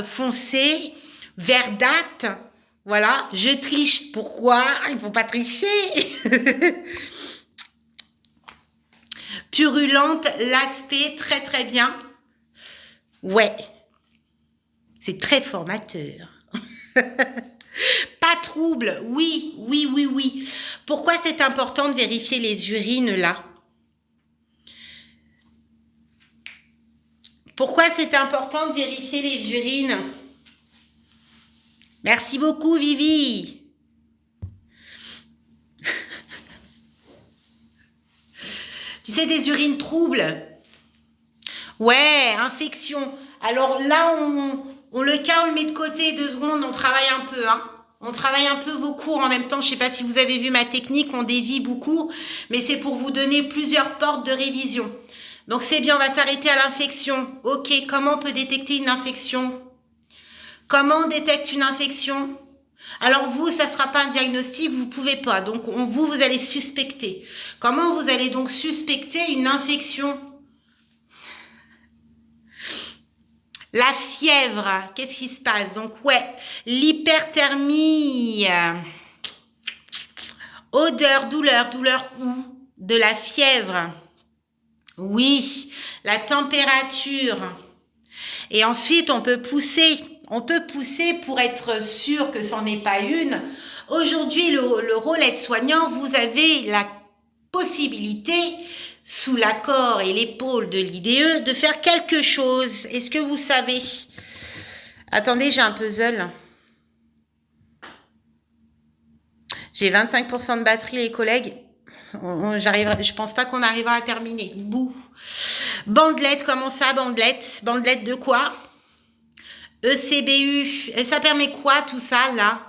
B: foncée, verdâtre. Voilà, je triche. Pourquoi? Il ne faut pas tricher. Purulente, l'aspect, très très bien. Ouais, c'est très formateur. Pas trouble, oui. Pourquoi c'est important de vérifier les urines là? Pourquoi c'est important de vérifier les urines? Merci beaucoup, Vivi. Tu sais, des urines troubles, Ouais, infection. Alors là, on le cas, on le met de côté 2 secondes, on travaille un peu, hein. On travaille un peu vos cours en même temps. Je sais pas si vous avez vu ma technique, on dévie beaucoup, mais c'est pour vous donner plusieurs portes de révision. Donc c'est bien, on va s'arrêter à l'infection. Ok, comment on peut détecter une infection? Comment on détecte une infection? Alors vous, ça ne sera pas un diagnostic, vous ne pouvez pas. Donc vous allez suspecter. Comment vous allez donc suspecter une infection? La fièvre, qu'est-ce qui se passe? Donc ouais, l'hyperthermie, odeur, douleur, douleur où? De la fièvre. Oui, la température. Et ensuite, on peut pousser. On peut pousser pour être sûr que c'en est pas une. Aujourd'hui, le rôle aide-soignant, vous avez la possibilité, sous l'accord et l'épaule de l'IDE, de faire quelque chose. Est-ce que vous savez? Attendez, j'ai un puzzle. J'ai 25% de batterie, les collègues. Je pense pas qu'on arrivera à terminer. Bouh. Bandelette, comment ça, bandelette? Bandelette de quoi? ECBU. Et ça permet quoi, tout ça, là?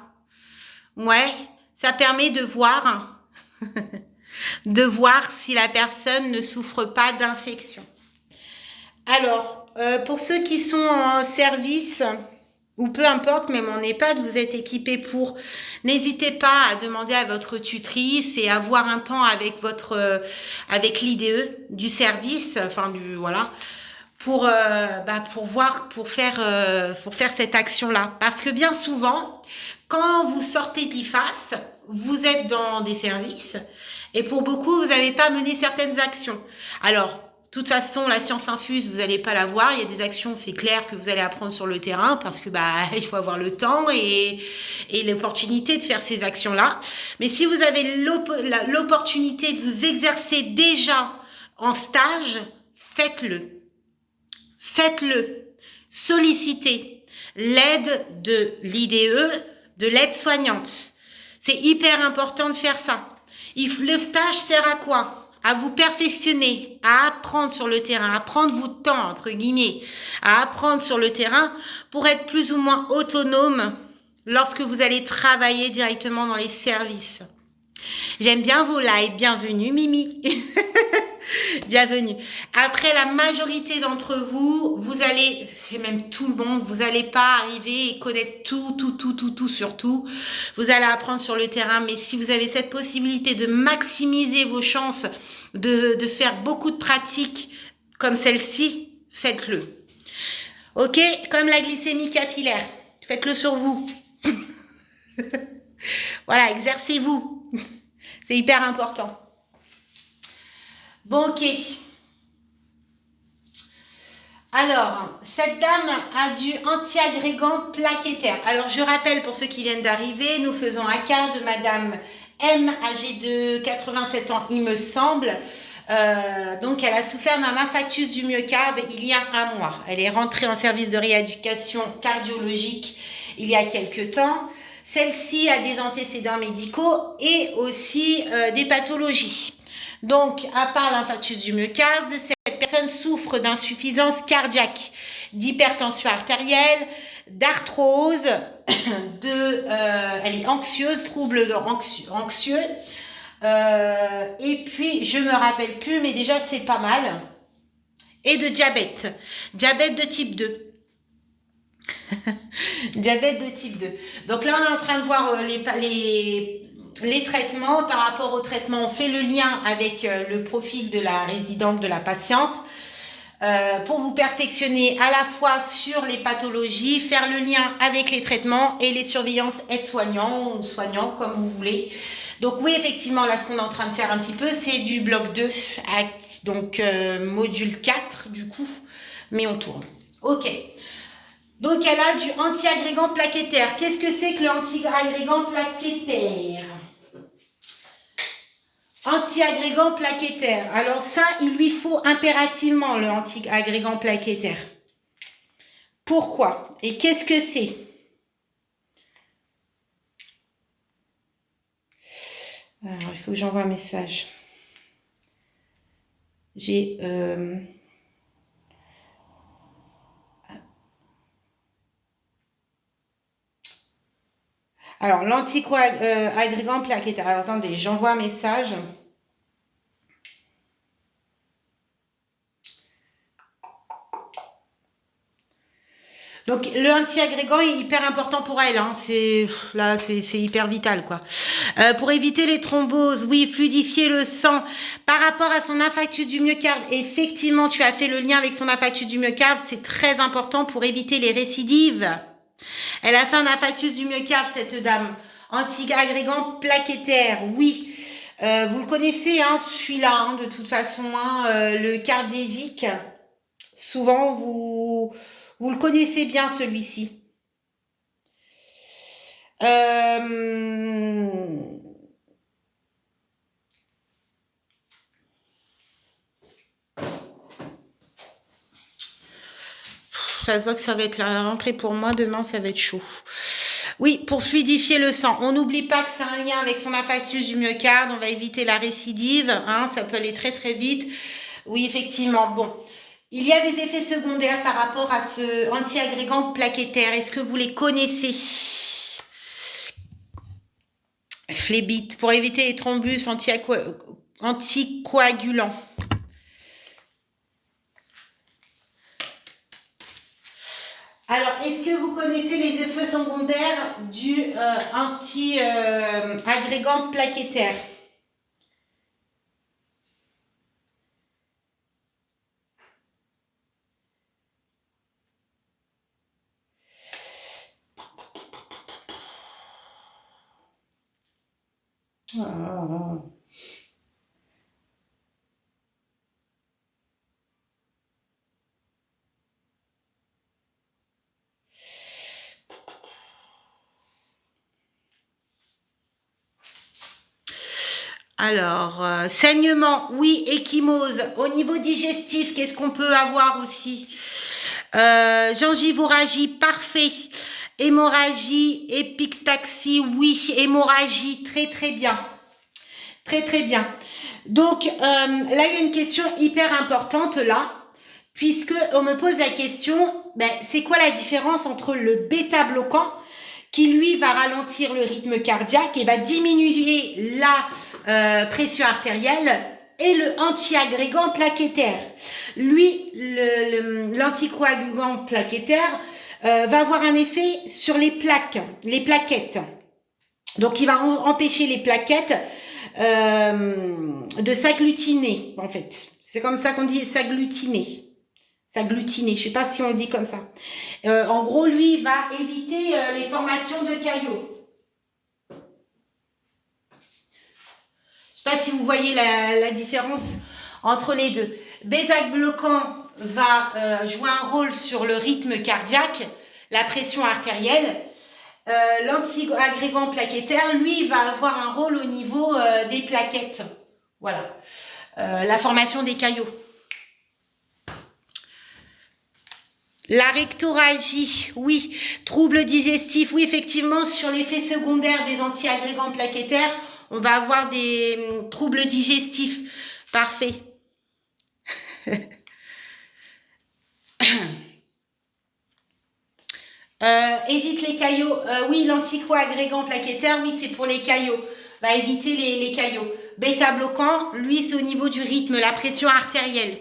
B: Ouais, ça permet de voir, de voir si la personne ne souffre pas d'infection. Alors, pour ceux qui sont en service, ou peu importe, même en EHPAD, vous êtes équipés pour. N'hésitez pas à demander à votre tutrice et avoir un temps avec avec l'IDE du service, enfin voilà, pour voir, pour faire cette action-là. Parce que bien souvent, quand vous sortez de l'IFAS, vous êtes dans des services et pour beaucoup, vous n'avez pas mené certaines actions. Alors, de toute façon, la science infuse, vous n'allez pas la voir. Il y a des actions, c'est clair, que vous allez apprendre sur le terrain parce que il faut avoir le temps et l'opportunité de faire ces actions-là. Mais si vous avez l'opportunité de vous exercer déjà en stage, faites-le. Faites-le. Sollicitez l'aide de l'IDE, de l'aide-soignante. C'est hyper important de faire ça. Le stage sert à quoi? À vous perfectionner, à apprendre sur le terrain, à prendre votre temps, entre guillemets, à apprendre sur le terrain pour être plus ou moins autonome lorsque vous allez travailler directement dans les services. J'aime bien vos lives. Bienvenue, Mimi. Bienvenue. Après, la majorité d'entre vous, vous allez, et même tout le monde, vous n'allez pas arriver et connaître tout sur tout. Vous allez apprendre sur le terrain, mais si vous avez cette possibilité de maximiser vos chances, de faire beaucoup de pratiques comme celle-ci, faites-le. Ok? Comme la glycémie capillaire. Faites-le sur vous. Voilà, exercez-vous. C'est hyper important. Bon, ok. Alors, cette dame a du anti-agrégant plaquettaire. Alors, je rappelle pour ceux qui viennent d'arriver, nous faisons un cas de Madame M, âgée de 87 ans, il me semble. Donc, elle a souffert d'un infarctus du myocarde il y a 1 mois. Elle est rentrée en service de rééducation cardiologique il y a quelques temps. Celle-ci a des antécédents médicaux et aussi des pathologies. Donc, à part l'infarctus du myocarde, cette personne souffre d'insuffisance cardiaque, d'hypertension artérielle, d'arthrose, elle est anxieuse, trouble anxieux. Et puis, je me rappelle plus, mais déjà, c'est pas mal. Et de diabète. Diabète de type 2. Diabète de type 2. Donc là, on est en train de voir les traitements. Par rapport aux traitements, on fait le lien avec le profil de la résidente, de la patiente, pour vous perfectionner à la fois sur les pathologies, faire le lien avec les traitements et les surveillances aides-soignants ou soignants, comme vous voulez. Donc oui, effectivement, là, ce qu'on est en train de faire un petit peu, c'est du bloc 2, donc module 4, du coup, mais on tourne. Ok. Donc, elle a du anti-agrégant plaquettaire. Qu'est-ce que c'est que le anti-agrégant plaquettaire? Anti-agrégant plaquettaire. Alors ça, il lui faut impérativement le anti-agrégant plaquettaire. Pourquoi? Et qu'est-ce que c'est? Alors, il faut que j'envoie un message. Alors, l'anticoagrégant plaquettaire. Alors, attendez, j'envoie un message. Donc, le anti-agrégant est hyper important pour elle. Hein. C'est hyper vital, quoi. Pour éviter les thromboses, oui, fluidifier le sang par rapport à son infarctus du myocarde. Effectivement, tu as fait le lien avec son infarctus du myocarde. C'est très important pour éviter les récidives. Elle a fait un infarctus du myocarde, cette dame. Anti-agrégant plaquettaire, oui. Vous le connaissez, hein, celui-là, hein, de toute façon, hein, le cardiagique. Souvent, vous le connaissez bien, celui-ci. Ça se voit que ça va être la rentrée pour moi. Demain, ça va être chaud. Oui, pour fluidifier le sang. On n'oublie pas que c'est un lien avec son infarctus du myocarde. On va éviter la récidive. Hein, ça peut aller très, très vite. Oui, effectivement. Bon. Il y a des effets secondaires par rapport à ce anti-agrégant plaquettaire. Est-ce que vous les connaissez? Phlébite, pour éviter les thrombus anticoagulants. Alors, est-ce que vous connaissez les effets secondaires du anti-agrégant plaquettaire? Alors, saignement, oui, ecchymose. Au niveau digestif, qu'est-ce qu'on peut avoir aussi? Gingivorragie, parfait. Hémorragie, épistaxie, oui. Hémorragie, très très bien. Très très bien. Donc, là, il y a une question hyper importante là, puisque on me pose la question, c'est quoi la différence entre le bêta-bloquant qui lui va ralentir le rythme cardiaque et va diminuer la pression artérielle, et le anti-agrégant plaquettaire. Lui, l'anticoagulant plaquettaire va avoir un effet sur les plaquettes. Donc, il va empêcher les plaquettes de s'agglutiner, en fait. C'est comme ça qu'on dit s'agglutiner. S'agglutiner, je ne sais pas si on le dit comme ça. En gros, lui, il va éviter les formations de caillots. Je ne sais pas si vous voyez la différence entre les deux. Bêta-bloquant va jouer un rôle sur le rythme cardiaque, la pression artérielle. L'anti-agrégant plaquettaire, lui, va avoir un rôle au niveau des plaquettes. Voilà. La formation des caillots. La rectorragie, oui. Troubles digestifs, oui, effectivement, sur l'effet secondaire des anti-agrégants plaquettaires, on va avoir des troubles digestifs. Parfait. Évite les caillots. Oui, l'anticoagrégant plaquettaire, oui, c'est pour les caillots. Va éviter les caillots. Bêta-bloquant, lui, c'est au niveau du rythme, la pression artérielle.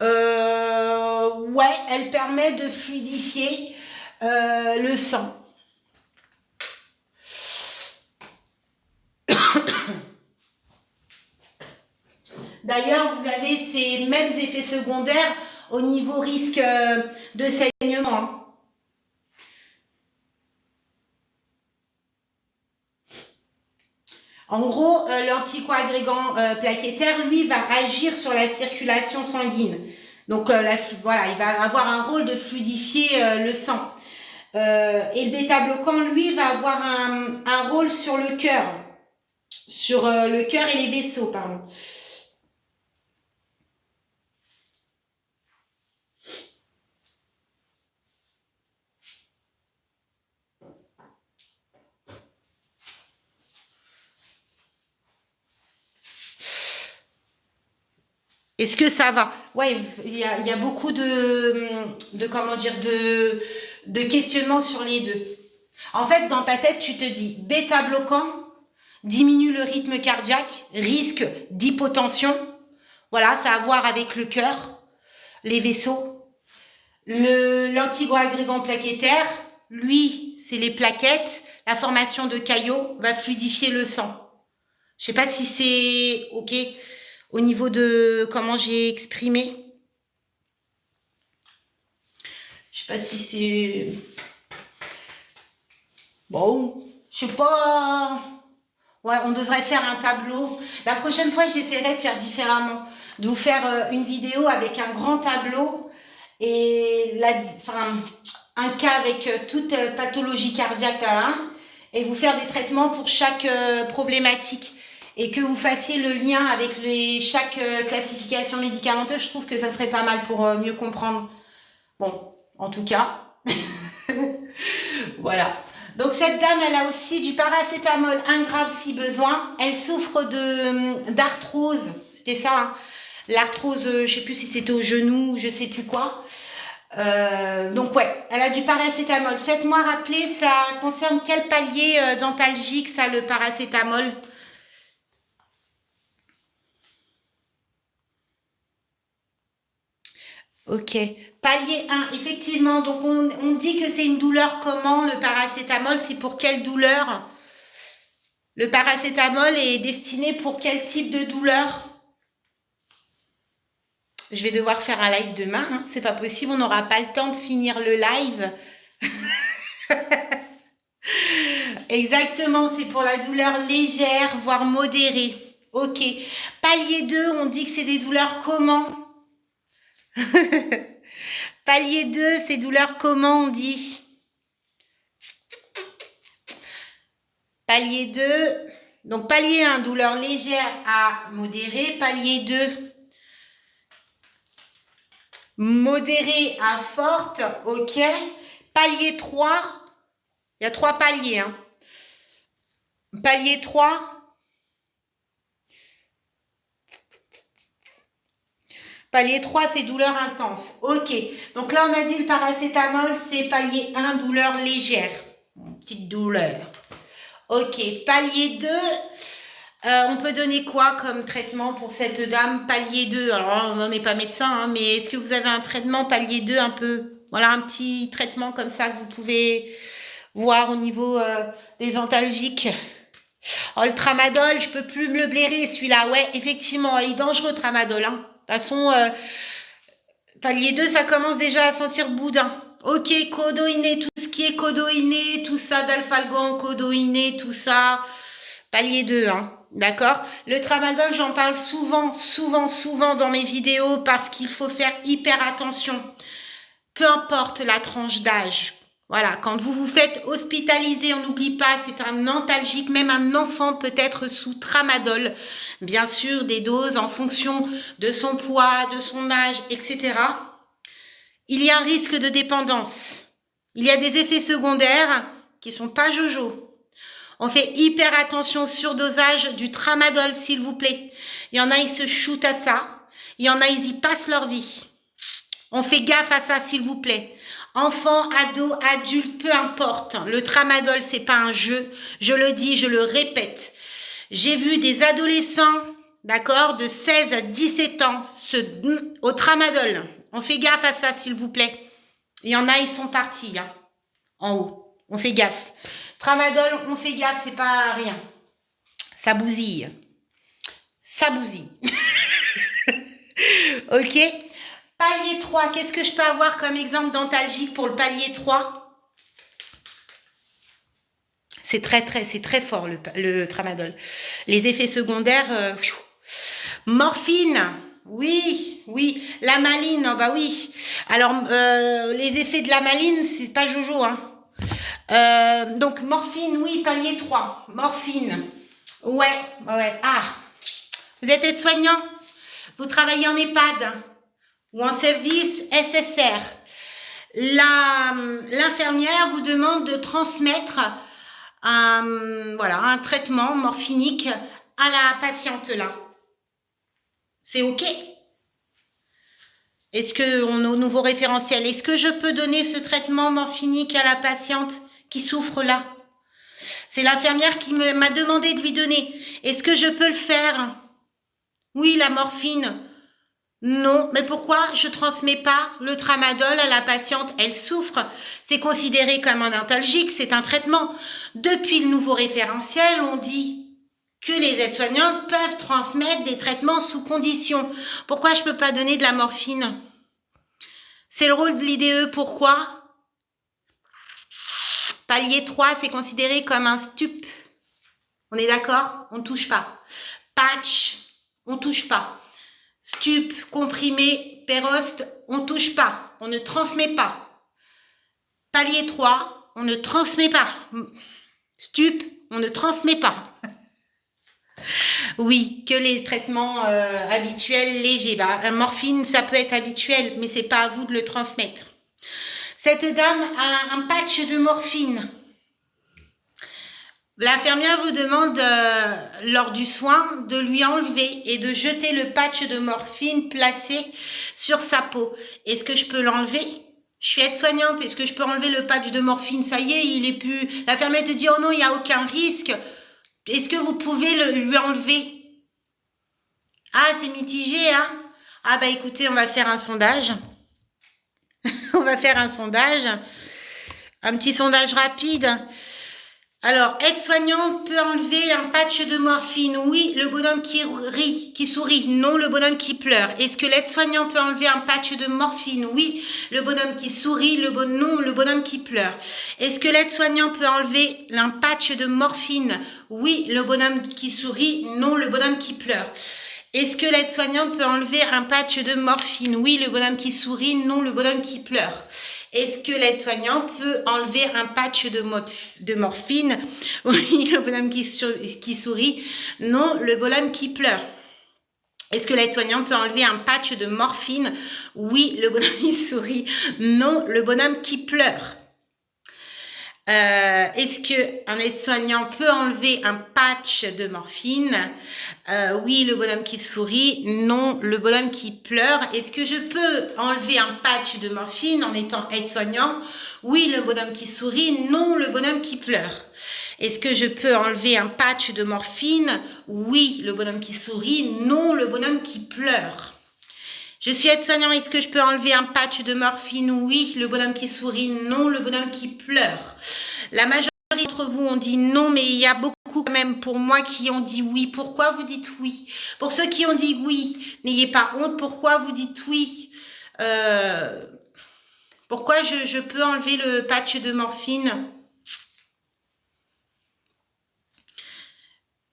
B: Ouais, elle permet de fluidifier le sang. D'ailleurs, vous avez ces mêmes effets secondaires au niveau risque de saignement. En gros, l'anticoagrégant plaquettaire, lui, va agir sur la circulation sanguine. Donc, voilà, il va avoir un rôle de fluidifier le sang. Et le bêta-bloquant, lui, va avoir un rôle sur le cœur. Sur le cœur et les vaisseaux, pardon. Est-ce que ça va? Ouais, il y a beaucoup comment dire, de questionnements sur les deux. En fait, dans ta tête, tu te dis, bêta bloquant, diminue le rythme cardiaque, risque d'hypotension. Voilà, ça a à voir avec le cœur, les vaisseaux. L'anticoagulant plaquettaire, lui, c'est les plaquettes. La formation de caillots va fluidifier le sang. Je sais pas si c'est OK au niveau de comment j'ai exprimé. Je sais pas si c'est... Bon, je sais pas... Ouais, on devrait faire un tableau. La prochaine fois, j'essaierai de faire différemment. De vous faire une vidéo avec un grand tableau et un cas avec toute pathologie cardiaque à un et vous faire des traitements pour chaque problématique et que vous fassiez le lien avec chaque classification médicamenteuse. Je trouve que ça serait pas mal pour mieux comprendre. Bon, en tout cas, voilà. Donc cette dame, elle a aussi du paracétamol 1 gramme si besoin. Elle souffre d'arthrose, c'était ça, hein. L'arthrose, je sais plus si c'était au genou, je sais plus quoi. Donc ouais, elle a du paracétamol. Faites-moi rappeler, ça concerne quel palier dentalgique, ça, le paracétamol? Ok, palier 1, effectivement, donc on dit que c'est une douleur comment, le paracétamol, c'est pour quelle douleur? Le paracétamol est destiné pour quel type de douleur? Je vais devoir faire un live demain, hein. C'est pas possible, on n'aura pas le temps de finir le live. Exactement, c'est pour la douleur légère, voire modérée. Ok, palier 2, on dit que c'est des douleurs comment? Palier 2, c'est douleurs comment on dit? Palier 2, donc palier 1, douleur légère à modérée. Palier 2, modérée à forte, ok. Palier 3, il y a 3 paliers, hein. Palier 3, palier 3, c'est douleur intense. Ok, donc là, on a dit le paracétamol, c'est palier 1, douleur légère. Petite douleur. Ok, palier 2, on peut donner quoi comme traitement pour cette dame? Palier 2, alors on n'est pas médecin, hein, mais est-ce que vous avez un traitement palier 2 un peu? Voilà, un petit traitement comme ça que vous pouvez voir au niveau des antalgiques. Oh, le tramadol, je peux plus me le blairer celui-là. Ouais, effectivement, il est dangereux le tramadol, hein. De toute façon, palier 2, ça commence déjà à sentir boudin. Ok, codoïné, tout ce qui est codoïné, tout ça, dalphalgan, codoïné, tout ça. Palier 2, hein. D'accord? Le tramadol, j'en parle souvent dans mes vidéos parce qu'il faut faire hyper attention. Peu importe la tranche d'âge. Voilà, quand vous vous faites hospitaliser, on n'oublie pas, c'est un antalgique, même un enfant peut être sous tramadol. Bien sûr, des doses en fonction de son poids, de son âge, etc. Il y a un risque de dépendance. Il y a des effets secondaires qui sont pas jojo. On fait hyper attention au surdosage du tramadol, s'il vous plaît. Il y en a, ils se shootent à ça. Il y en a, ils y passent leur vie. On fait gaffe à ça, s'il vous plaît. Enfants, ados, adultes, peu importe. Le tramadol, c'est pas un jeu. Je le dis, je le répète. J'ai vu des adolescents, d'accord, de 16 à 17 ans, au tramadol. On fait gaffe à ça, s'il vous plaît. Il y en a, ils sont partis, hein, en haut. On fait gaffe. Tramadol, on fait gaffe, c'est pas rien. Ça bousille. Ça bousille. Ok. Palier 3, qu'est-ce que je peux avoir comme exemple dentalgique pour le palier 3? C'est très fort le tramadol. Les effets secondaires, morphine, oui. La maline, oh bah oui. Alors, les effets de la maline, c'est pas jojo, hein. Donc, morphine, oui, palier 3. Morphine. Ouais. Ah, vous êtes aide-soignant? Vous travaillez en EHPAD ou en service SSR. L'infirmière vous demande de transmettre un traitement morphinique à la patiente là. C'est OK? Est-ce qu'on est au nouveau référentiel? Est-ce que je peux donner ce traitement morphinique à la patiente qui souffre là? C'est l'infirmière qui m'a demandé de lui donner. Est-ce que je peux le faire? Oui, la morphine. Non, mais pourquoi je transmets pas le tramadol à la patiente? Elle souffre. C'est considéré comme un antalgique, c'est un traitement. Depuis le nouveau référentiel, on dit que les aides-soignantes peuvent transmettre des traitements sous condition. Pourquoi je peux pas donner de la morphine? C'est le rôle de l'IDE. Pourquoi? Palier 3, c'est considéré comme un stup. On est d'accord? On ne touche pas. Patch, on ne touche pas. Stup, comprimé, péroste, on ne touche pas. On ne transmet pas. Palier 3, on ne transmet pas. Stup, on ne transmet pas. Oui, que les traitements habituels légers. Bah, morphine, ça peut être habituel, mais c'est pas à vous de le transmettre. Cette dame a un patch de morphine. L'infirmière vous demande, lors du soin, de lui enlever et de jeter le patch de morphine placé sur sa peau. Est-ce que je peux l'enlever? Je suis aide-soignante. Est-ce que je peux enlever le patch de morphine? Ça y est, il est plus... L'infirmière te dit, oh non, il n'y a aucun risque. Est-ce que vous pouvez lui enlever? Ah, c'est mitigé, hein? Ah bah écoutez, on va faire un sondage. On va faire un sondage. Un petit sondage rapide. Alors, aide-soignant peut enlever un patch de morphine. Oui, le bonhomme qui rit, qui sourit. Non, le bonhomme qui pleure. Est-ce que l'aide-soignant peut enlever un patch de morphine? Oui, le bonhomme qui sourit. Non, le bonhomme qui pleure. Est-ce que l'aide-soignant peut enlever un patch de morphine? Oui, le bonhomme qui sourit. Non, le bonhomme qui pleure. Est-ce que l'aide-soignant peut enlever un patch de morphine? Oui, le bonhomme qui sourit. Non, le bonhomme qui pleure. Est-ce que l'aide-soignant peut enlever un patch de morphine? Oui, le bonhomme qui sourit. Non, le bonhomme qui pleure. Est-ce que l'aide-soignant peut enlever un patch de morphine? Oui, le bonhomme qui sourit. Non, le bonhomme qui pleure. Est-ce qu'un aide-soignant peut enlever un patch de morphine? Oui, le bonhomme qui sourit. Non, le bonhomme qui pleure. Est-ce que je peux enlever un patch de morphine en étant aide-soignant? Oui, le bonhomme qui sourit. Non, le bonhomme qui pleure. Est-ce que je peux enlever un patch de morphine? Oui, le bonhomme qui sourit. Non, le bonhomme qui pleure. Je suis aide-soignant, est-ce que je peux enlever un patch de morphine? Oui, le bonhomme qui sourit. Non, le bonhomme qui pleure. La majorité d'entre vous ont dit non, mais il y a beaucoup quand même pour moi qui ont dit oui. Pourquoi vous dites oui? Pour ceux qui ont dit oui, n'ayez pas honte. Pourquoi vous dites oui? Pourquoi je peux enlever le patch de morphine?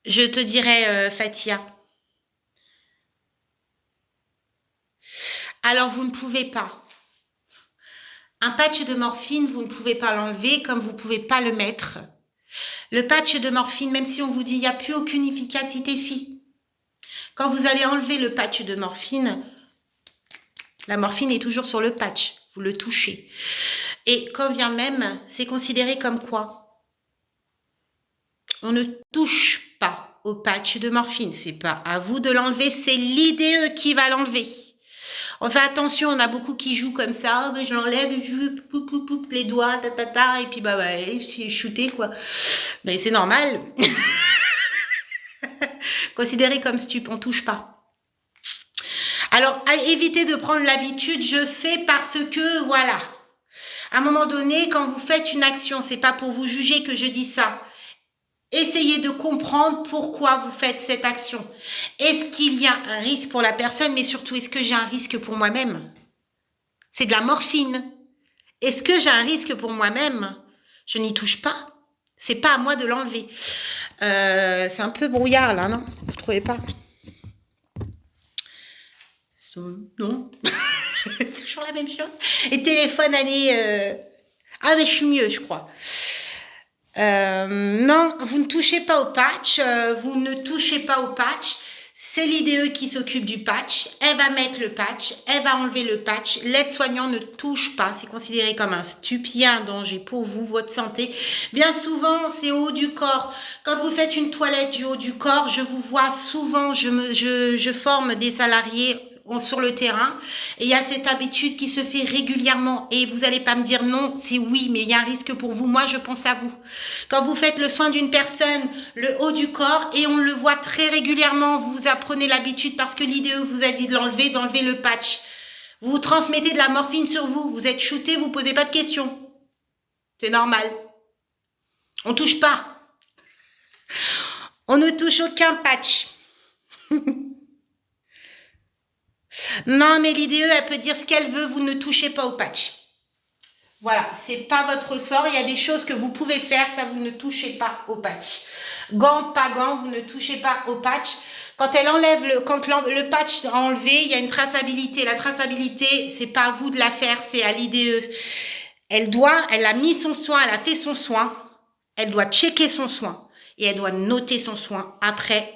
B: Je te dirai, Fatia. Alors, vous ne pouvez pas. Un patch de morphine, vous ne pouvez pas l'enlever comme vous ne pouvez pas le mettre. Le patch de morphine, même si on vous dit il n'y a plus aucune efficacité, si. Quand vous allez enlever le patch de morphine, la morphine est toujours sur le patch. Vous le touchez. Et quand bien même, c'est considéré comme quoi? On ne touche pas au patch de morphine. C'est pas à vous de l'enlever, c'est l'IDE qui va l'enlever. On fait attention, on a beaucoup qui jouent comme ça, oh, ben je l'enlève, les doigts, et puis bah c'est shooté quoi. Mais c'est normal. Considéré comme stup, on touche pas. Alors, évitez de prendre l'habitude, je fais parce que, voilà. À un moment donné, quand vous faites une action, c'est pas pour vous juger que je dis ça. Essayez de comprendre pourquoi vous faites cette action. Est-ce qu'il y a un risque pour la personne, mais surtout, est-ce que j'ai un risque pour moi-même? C'est de la morphine. Est-ce que j'ai un risque pour moi-même? Je n'y touche pas. C'est pas à moi de l'enlever. C'est un peu brouillard là, non? Vous trouvez pas? Non. Toujours la même chose. Et téléphone année... Ah mais je suis mieux, je crois. Non, vous ne touchez pas au patch, vous ne touchez pas au patch, c'est l'IDE qui s'occupe du patch, elle va mettre le patch, elle va enlever le patch, l'aide-soignant ne touche pas, c'est considéré comme un stup, il y a un danger pour vous, votre santé. Bien souvent, c'est au haut du corps. Quand vous faites une toilette du haut du corps, je vous vois souvent, je forme des salariés sur le terrain. Et il y a cette habitude qui se fait régulièrement. Et vous n'allez pas me dire non, c'est oui, mais il y a un risque pour vous. Moi, je pense à vous. Quand vous faites le soin d'une personne, le haut du corps, et on le voit très régulièrement, vous apprenez l'habitude parce que l'IDE vous a dit de l'enlever, d'enlever le patch. Vous transmettez de la morphine sur vous. Vous êtes shooté, vous ne posez pas de questions. C'est normal. On touche pas. On ne touche aucun patch. Non, mais l'IDE, elle peut dire ce qu'elle veut, vous ne touchez pas au patch. Voilà, c'est pas votre sort. Il y a des choses que vous pouvez faire, ça vous ne touchez pas au patch. Gants, pas gants, vous ne touchez pas au patch. Quand elle enlève le patch enlevé, il y a une traçabilité. La traçabilité, c'est pas à vous de la faire, c'est à l'IDE. Elle a mis son soin, elle a fait son soin. Elle doit checker son soin et elle doit noter son soin après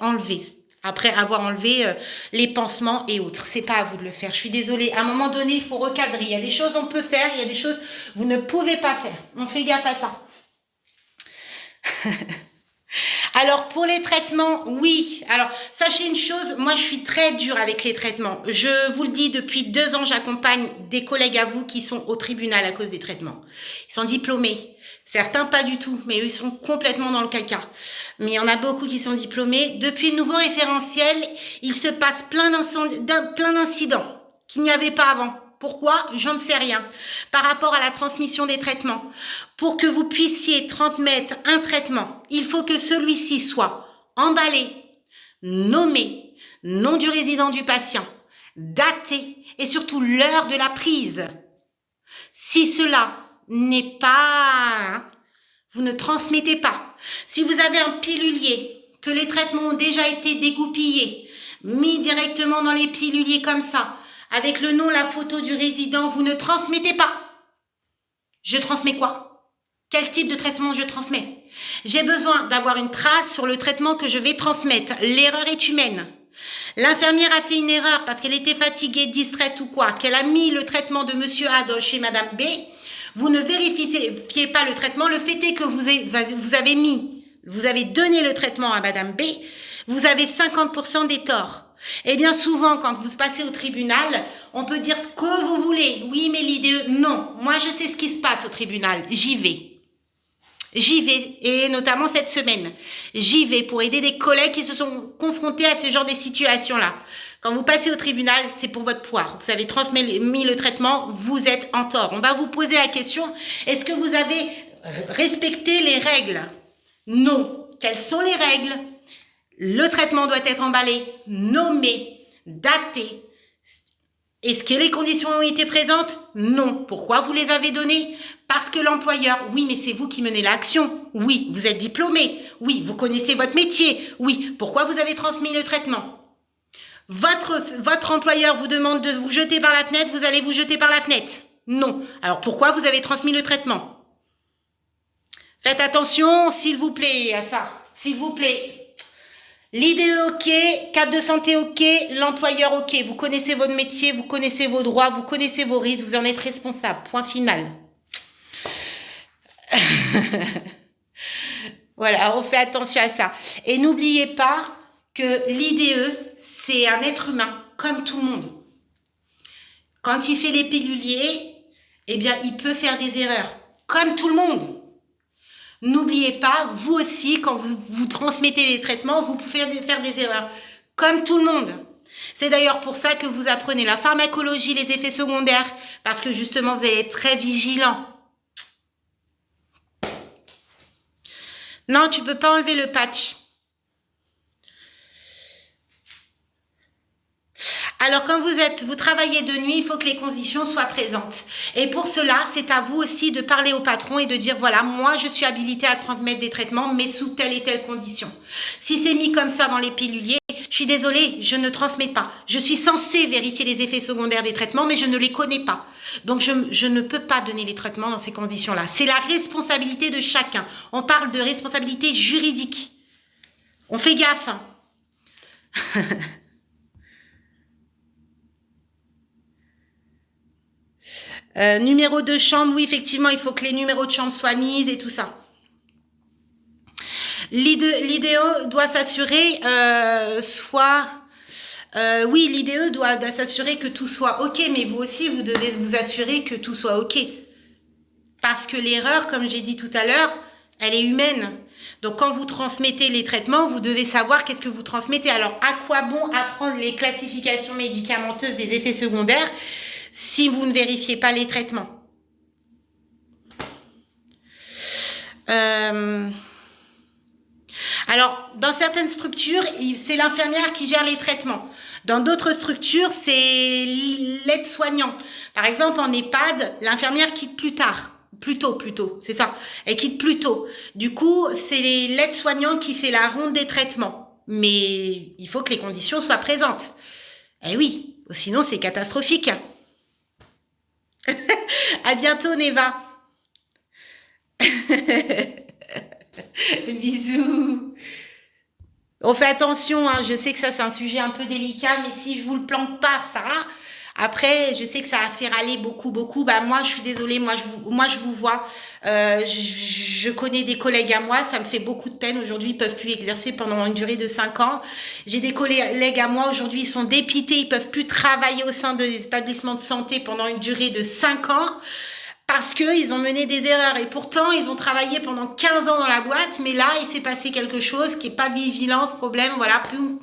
B: avoir enlevé les pansements et autres. C'est pas à vous de le faire. Je suis désolée. À un moment donné, il faut recadrer. Il y a des choses on peut faire, il y a des choses vous ne pouvez pas faire. On fait gaffe à ça. Alors, pour les traitements, oui. Alors, sachez une chose, moi, je suis très dure avec les traitements. Je vous le dis, depuis 2 ans, j'accompagne des collègues à vous qui sont au tribunal à cause des traitements. Ils sont diplômés. Certains, pas du tout, mais eux, ils sont complètement dans le caca. Mais il y en a beaucoup qui sont diplômés. Depuis le nouveau référentiel, il se passe plein d'incidents qu'il n'y avait pas avant. Pourquoi? J'en ne sais rien. Par rapport à la transmission des traitements. Pour que vous puissiez transmettre un traitement, il faut que celui-ci soit emballé, nommé, nom du résident du patient, daté et surtout l'heure de la prise. Si cela n'est pas... Vous ne transmettez pas. Si vous avez un pilulier, que les traitements ont déjà été dégoupillés, mis directement dans les piluliers comme ça, avec le nom, la photo du résident, vous ne transmettez pas. Je transmets quoi? Quel type de traitement je transmets? J'ai besoin d'avoir une trace sur le traitement que je vais transmettre. L'erreur est humaine. L'infirmière a fait une erreur parce qu'elle était fatiguée, distraite ou quoi, qu'elle a mis le traitement de monsieur A chez madame B. Vous ne vérifiez pas le traitement. Le fait est que vous avez donné le traitement à madame B. Vous avez 50% des torts. Et bien souvent, quand vous passez au tribunal, on peut dire ce que vous voulez. Oui, mais l'IDE, non. Moi, je sais ce qui se passe au tribunal. J'y vais. J'y vais, et notamment cette semaine. J'y vais pour aider des collègues qui se sont confrontés à ce genre de situations-là. Quand vous passez au tribunal, c'est pour votre poire. Vous avez transmis le traitement, vous êtes en tort. On va vous poser la question, est-ce que vous avez respecté les règles? Non. Quelles sont les règles? Le traitement doit être emballé, nommé, daté. Est-ce que les conditions ont été présentes? Non. Pourquoi vous les avez données? Parce que l'employeur, oui, mais c'est vous qui menez l'action. Oui, vous êtes diplômé. Oui, vous connaissez votre métier. Oui, pourquoi vous avez transmis le traitement? Votre employeur vous demande de vous jeter par la fenêtre, vous allez vous jeter par la fenêtre. Non. Alors pourquoi vous avez transmis le traitement? Faites attention, s'il vous plaît, à ça. S'il vous plaît. L'IDE ok, cadre de santé ok, l'employeur ok. Vous connaissez votre métier, vous connaissez vos droits, vous connaissez vos risques, vous en êtes responsable. Point final. Voilà, on fait attention à ça. Et n'oubliez pas que l'IDE, c'est un être humain, comme tout le monde. Quand il fait les piluliers, eh bien, il peut faire des erreurs, comme tout le monde. N'oubliez pas, vous aussi, quand vous transmettez les traitements, vous pouvez faire des erreurs, comme tout le monde. C'est d'ailleurs pour ça que vous apprenez la pharmacologie, les effets secondaires, parce que justement, vous allez être très vigilant. Non, tu ne peux pas enlever le patch. Alors, quand vous travaillez de nuit, il faut que les conditions soient présentes. Et pour cela, c'est à vous aussi de parler au patron et de dire, voilà, moi, je suis habilitée à transmettre des traitements, mais sous telle et telle condition. Si c'est mis comme ça dans les piluliers, je suis désolée, je ne transmets pas. Je suis censée vérifier les effets secondaires des traitements, mais je ne les connais pas. Donc, je ne peux pas donner les traitements dans ces conditions-là. C'est la responsabilité de chacun. On parle de responsabilité juridique. On fait gaffe. Numéro de chambre, oui, effectivement, il faut que les numéros de chambre soient mis et tout ça. L'IDEO doit s'assurer soit Oui, l'IDE doit s'assurer que tout soit OK, mais vous aussi, vous devez vous assurer que tout soit OK. Parce que l'erreur, comme j'ai dit tout à l'heure, elle est humaine. Donc, quand vous transmettez les traitements, vous devez savoir qu'est-ce que vous transmettez. Alors, à quoi bon apprendre les classifications médicamenteuses des effets secondaires si vous ne vérifiez pas les traitements? Alors, dans certaines structures, c'est l'infirmière qui gère les traitements. Dans d'autres structures, c'est l'aide-soignant. Par exemple, en EHPAD, l'infirmière quitte plus tard. Plus tôt, c'est ça. Elle quitte plus tôt. Du coup, c'est l'aide-soignant qui fait la ronde des traitements. Mais il faut que les conditions soient présentes. Eh oui, sinon c'est catastrophique. À bientôt, Neva. Bisous. On fait attention, hein. Je sais que ça c'est un sujet un peu délicat, mais si je vous le plante pas, Sarah, après je sais que ça a fait râler beaucoup. Bah moi je suis désolée, moi je vous vois, je connais des collègues à moi, ça me fait beaucoup de peine. Aujourd'hui ils peuvent plus exercer pendant une durée de 5 ans. J'ai des collègues à moi aujourd'hui, ils sont dépités, ils peuvent plus travailler au sein des établissements de santé pendant une durée de 5 ans. Parce qu'ils ont mené des erreurs et pourtant ils ont travaillé pendant 15 ans dans la boîte, mais là il s'est passé quelque chose qui n'est pas vigilance, problème, voilà, plus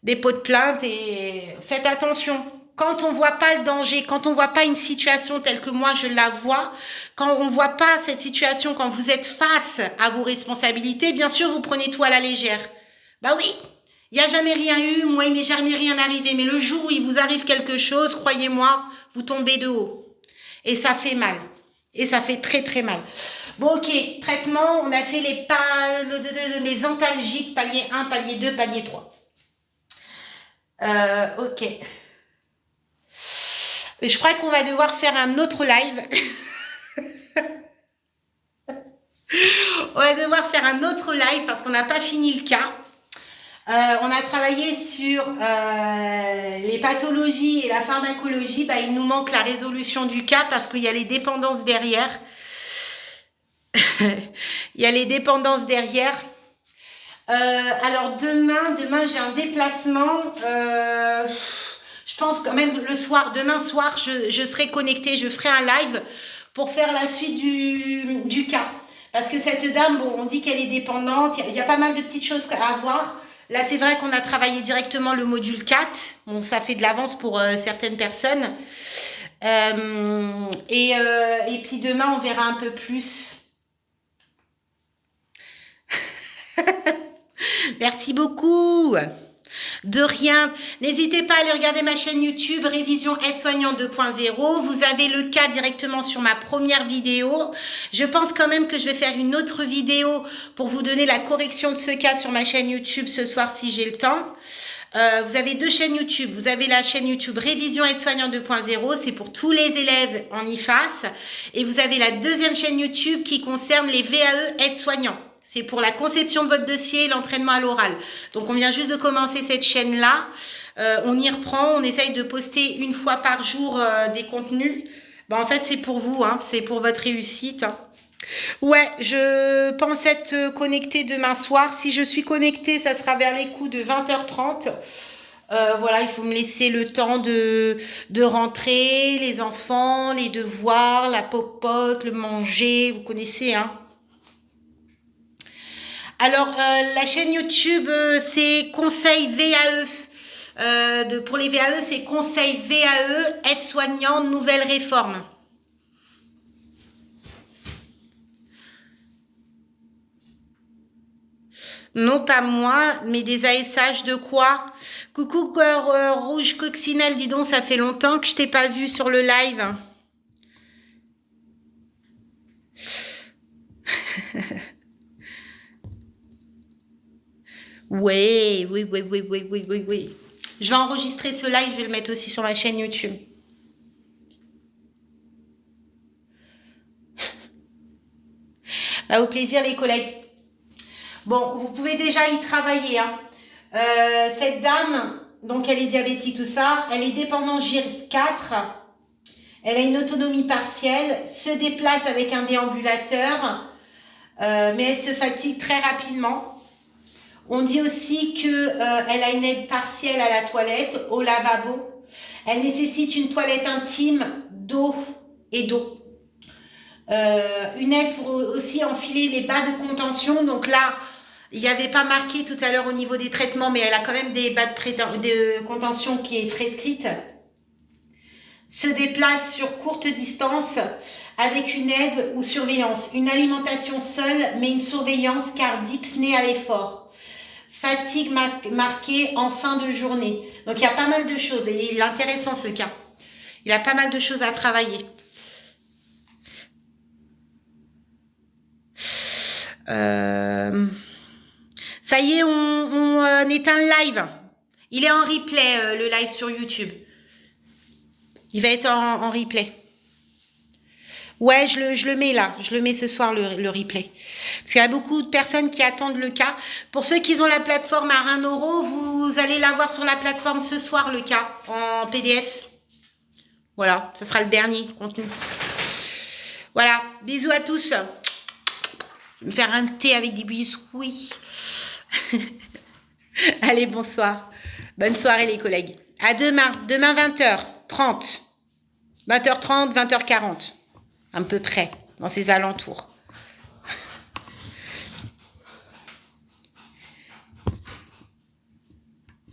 B: des pots de plainte. Et faites attention. Quand on voit pas le danger, quand on voit pas une situation telle que moi je la vois, quand on voit pas cette situation, quand vous êtes face à vos responsabilités, bien sûr vous prenez tout à la légère. Bah oui, il n'y a jamais rien eu, moi il m'est jamais rien arrivé, mais le jour où il vous arrive quelque chose, croyez-moi, vous tombez de haut. Et ça fait mal. Et ça fait très très mal. Bon, ok. Traitement, on a fait les antalgiques, palier 1, palier 2, palier 3. Ok. Je crois qu'on va devoir faire un autre live. On va devoir faire un autre live parce qu'on n'a pas fini le cas. On a travaillé sur les pathologies et la pharmacologie. Bah, il nous manque la résolution du cas parce qu'il y a les dépendances derrière. Il y a les dépendances derrière. Alors demain j'ai un déplacement. Je pense quand même le soir, demain soir, je serai connectée, je ferai un live pour faire la suite du cas. Parce que cette dame, bon, on dit qu'elle est dépendante, il y a pas mal de petites choses à voir. Là, c'est vrai qu'on a travaillé directement le module 4. Bon, ça fait de l'avance pour certaines personnes. Et puis demain, on verra un peu plus. Merci beaucoup. De rien. N'hésitez pas à aller regarder ma chaîne YouTube Révision Aide-Soignante 2.0. Vous avez le cas directement sur ma première vidéo. Je pense quand même que je vais faire une autre vidéo pour vous donner la correction de ce cas sur ma chaîne YouTube ce soir si j'ai le temps. Vous avez deux chaînes YouTube. Vous avez la chaîne YouTube Révision Aide-Soignante 2.0, c'est pour tous les élèves en IFAS. Et vous avez la deuxième chaîne YouTube qui concerne les VAE aides-soignants. C'est pour la conception de votre dossier et l'entraînement à l'oral. Donc, on vient juste de commencer cette chaîne-là. On y reprend. On essaye de poster une fois par jour des contenus. En fait, c'est pour vous. Hein, c'est pour votre réussite. Ouais, je pense être connectée demain soir. Si je suis connectée, ça sera vers les coups de 20h30. Voilà, il faut me laisser le temps de rentrer. Les enfants, les devoirs, la popote, le manger. Vous connaissez, hein. Alors, la chaîne YouTube, c'est Conseil VAE. Pour les VAE, c'est Conseil VAE, aide-soignant, nouvelle réforme. Non, pas moi, mais des ASH de quoi? Coucou, Rouge Coccinelle, dis donc, ça fait longtemps que je t'ai pas vu sur le live. Oui. Je vais enregistrer ce live, je vais le mettre aussi sur ma chaîne YouTube. Au plaisir les collègues. Bon, vous pouvez déjà y travailler. Hein. Cette dame, donc elle est diabétique, tout ça, elle est dépendante GIR4, elle a une autonomie partielle, se déplace avec un déambulateur, mais elle se fatigue très rapidement. On dit aussi qu'elle a une aide partielle à la toilette, au lavabo. Elle nécessite une toilette intime d'eau et d'eau. Une aide pour aussi enfiler les bas de contention. Donc là, il n'y avait pas marqué tout à l'heure au niveau des traitements, mais elle a quand même des bas de contention qui est prescrite. Se déplace sur courte distance avec une aide ou surveillance. Une alimentation seule, mais une surveillance car dyspnée à l'effort. Fatigue marquée en fin de journée. Donc il y a pas mal de choses et il est intéressant ce cas. Il a pas mal de choses à travailler. Ça y est, on éteint le live. Il est en replay, le live sur YouTube. Il va être en replay. Ouais, je le mets là. Je le mets ce soir, le replay. Parce qu'il y a beaucoup de personnes qui attendent le cas. Pour ceux qui ont la plateforme à 1 €, vous allez l'avoir sur la plateforme ce soir, le cas, en PDF. Voilà, ce sera le dernier contenu. Voilà, bisous à tous. Je vais me faire un thé avec des biscuits. Allez, bonsoir. Bonne soirée les collègues. À demain. Demain 20h30. 20h30, 20h40. À peu près, dans ces alentours.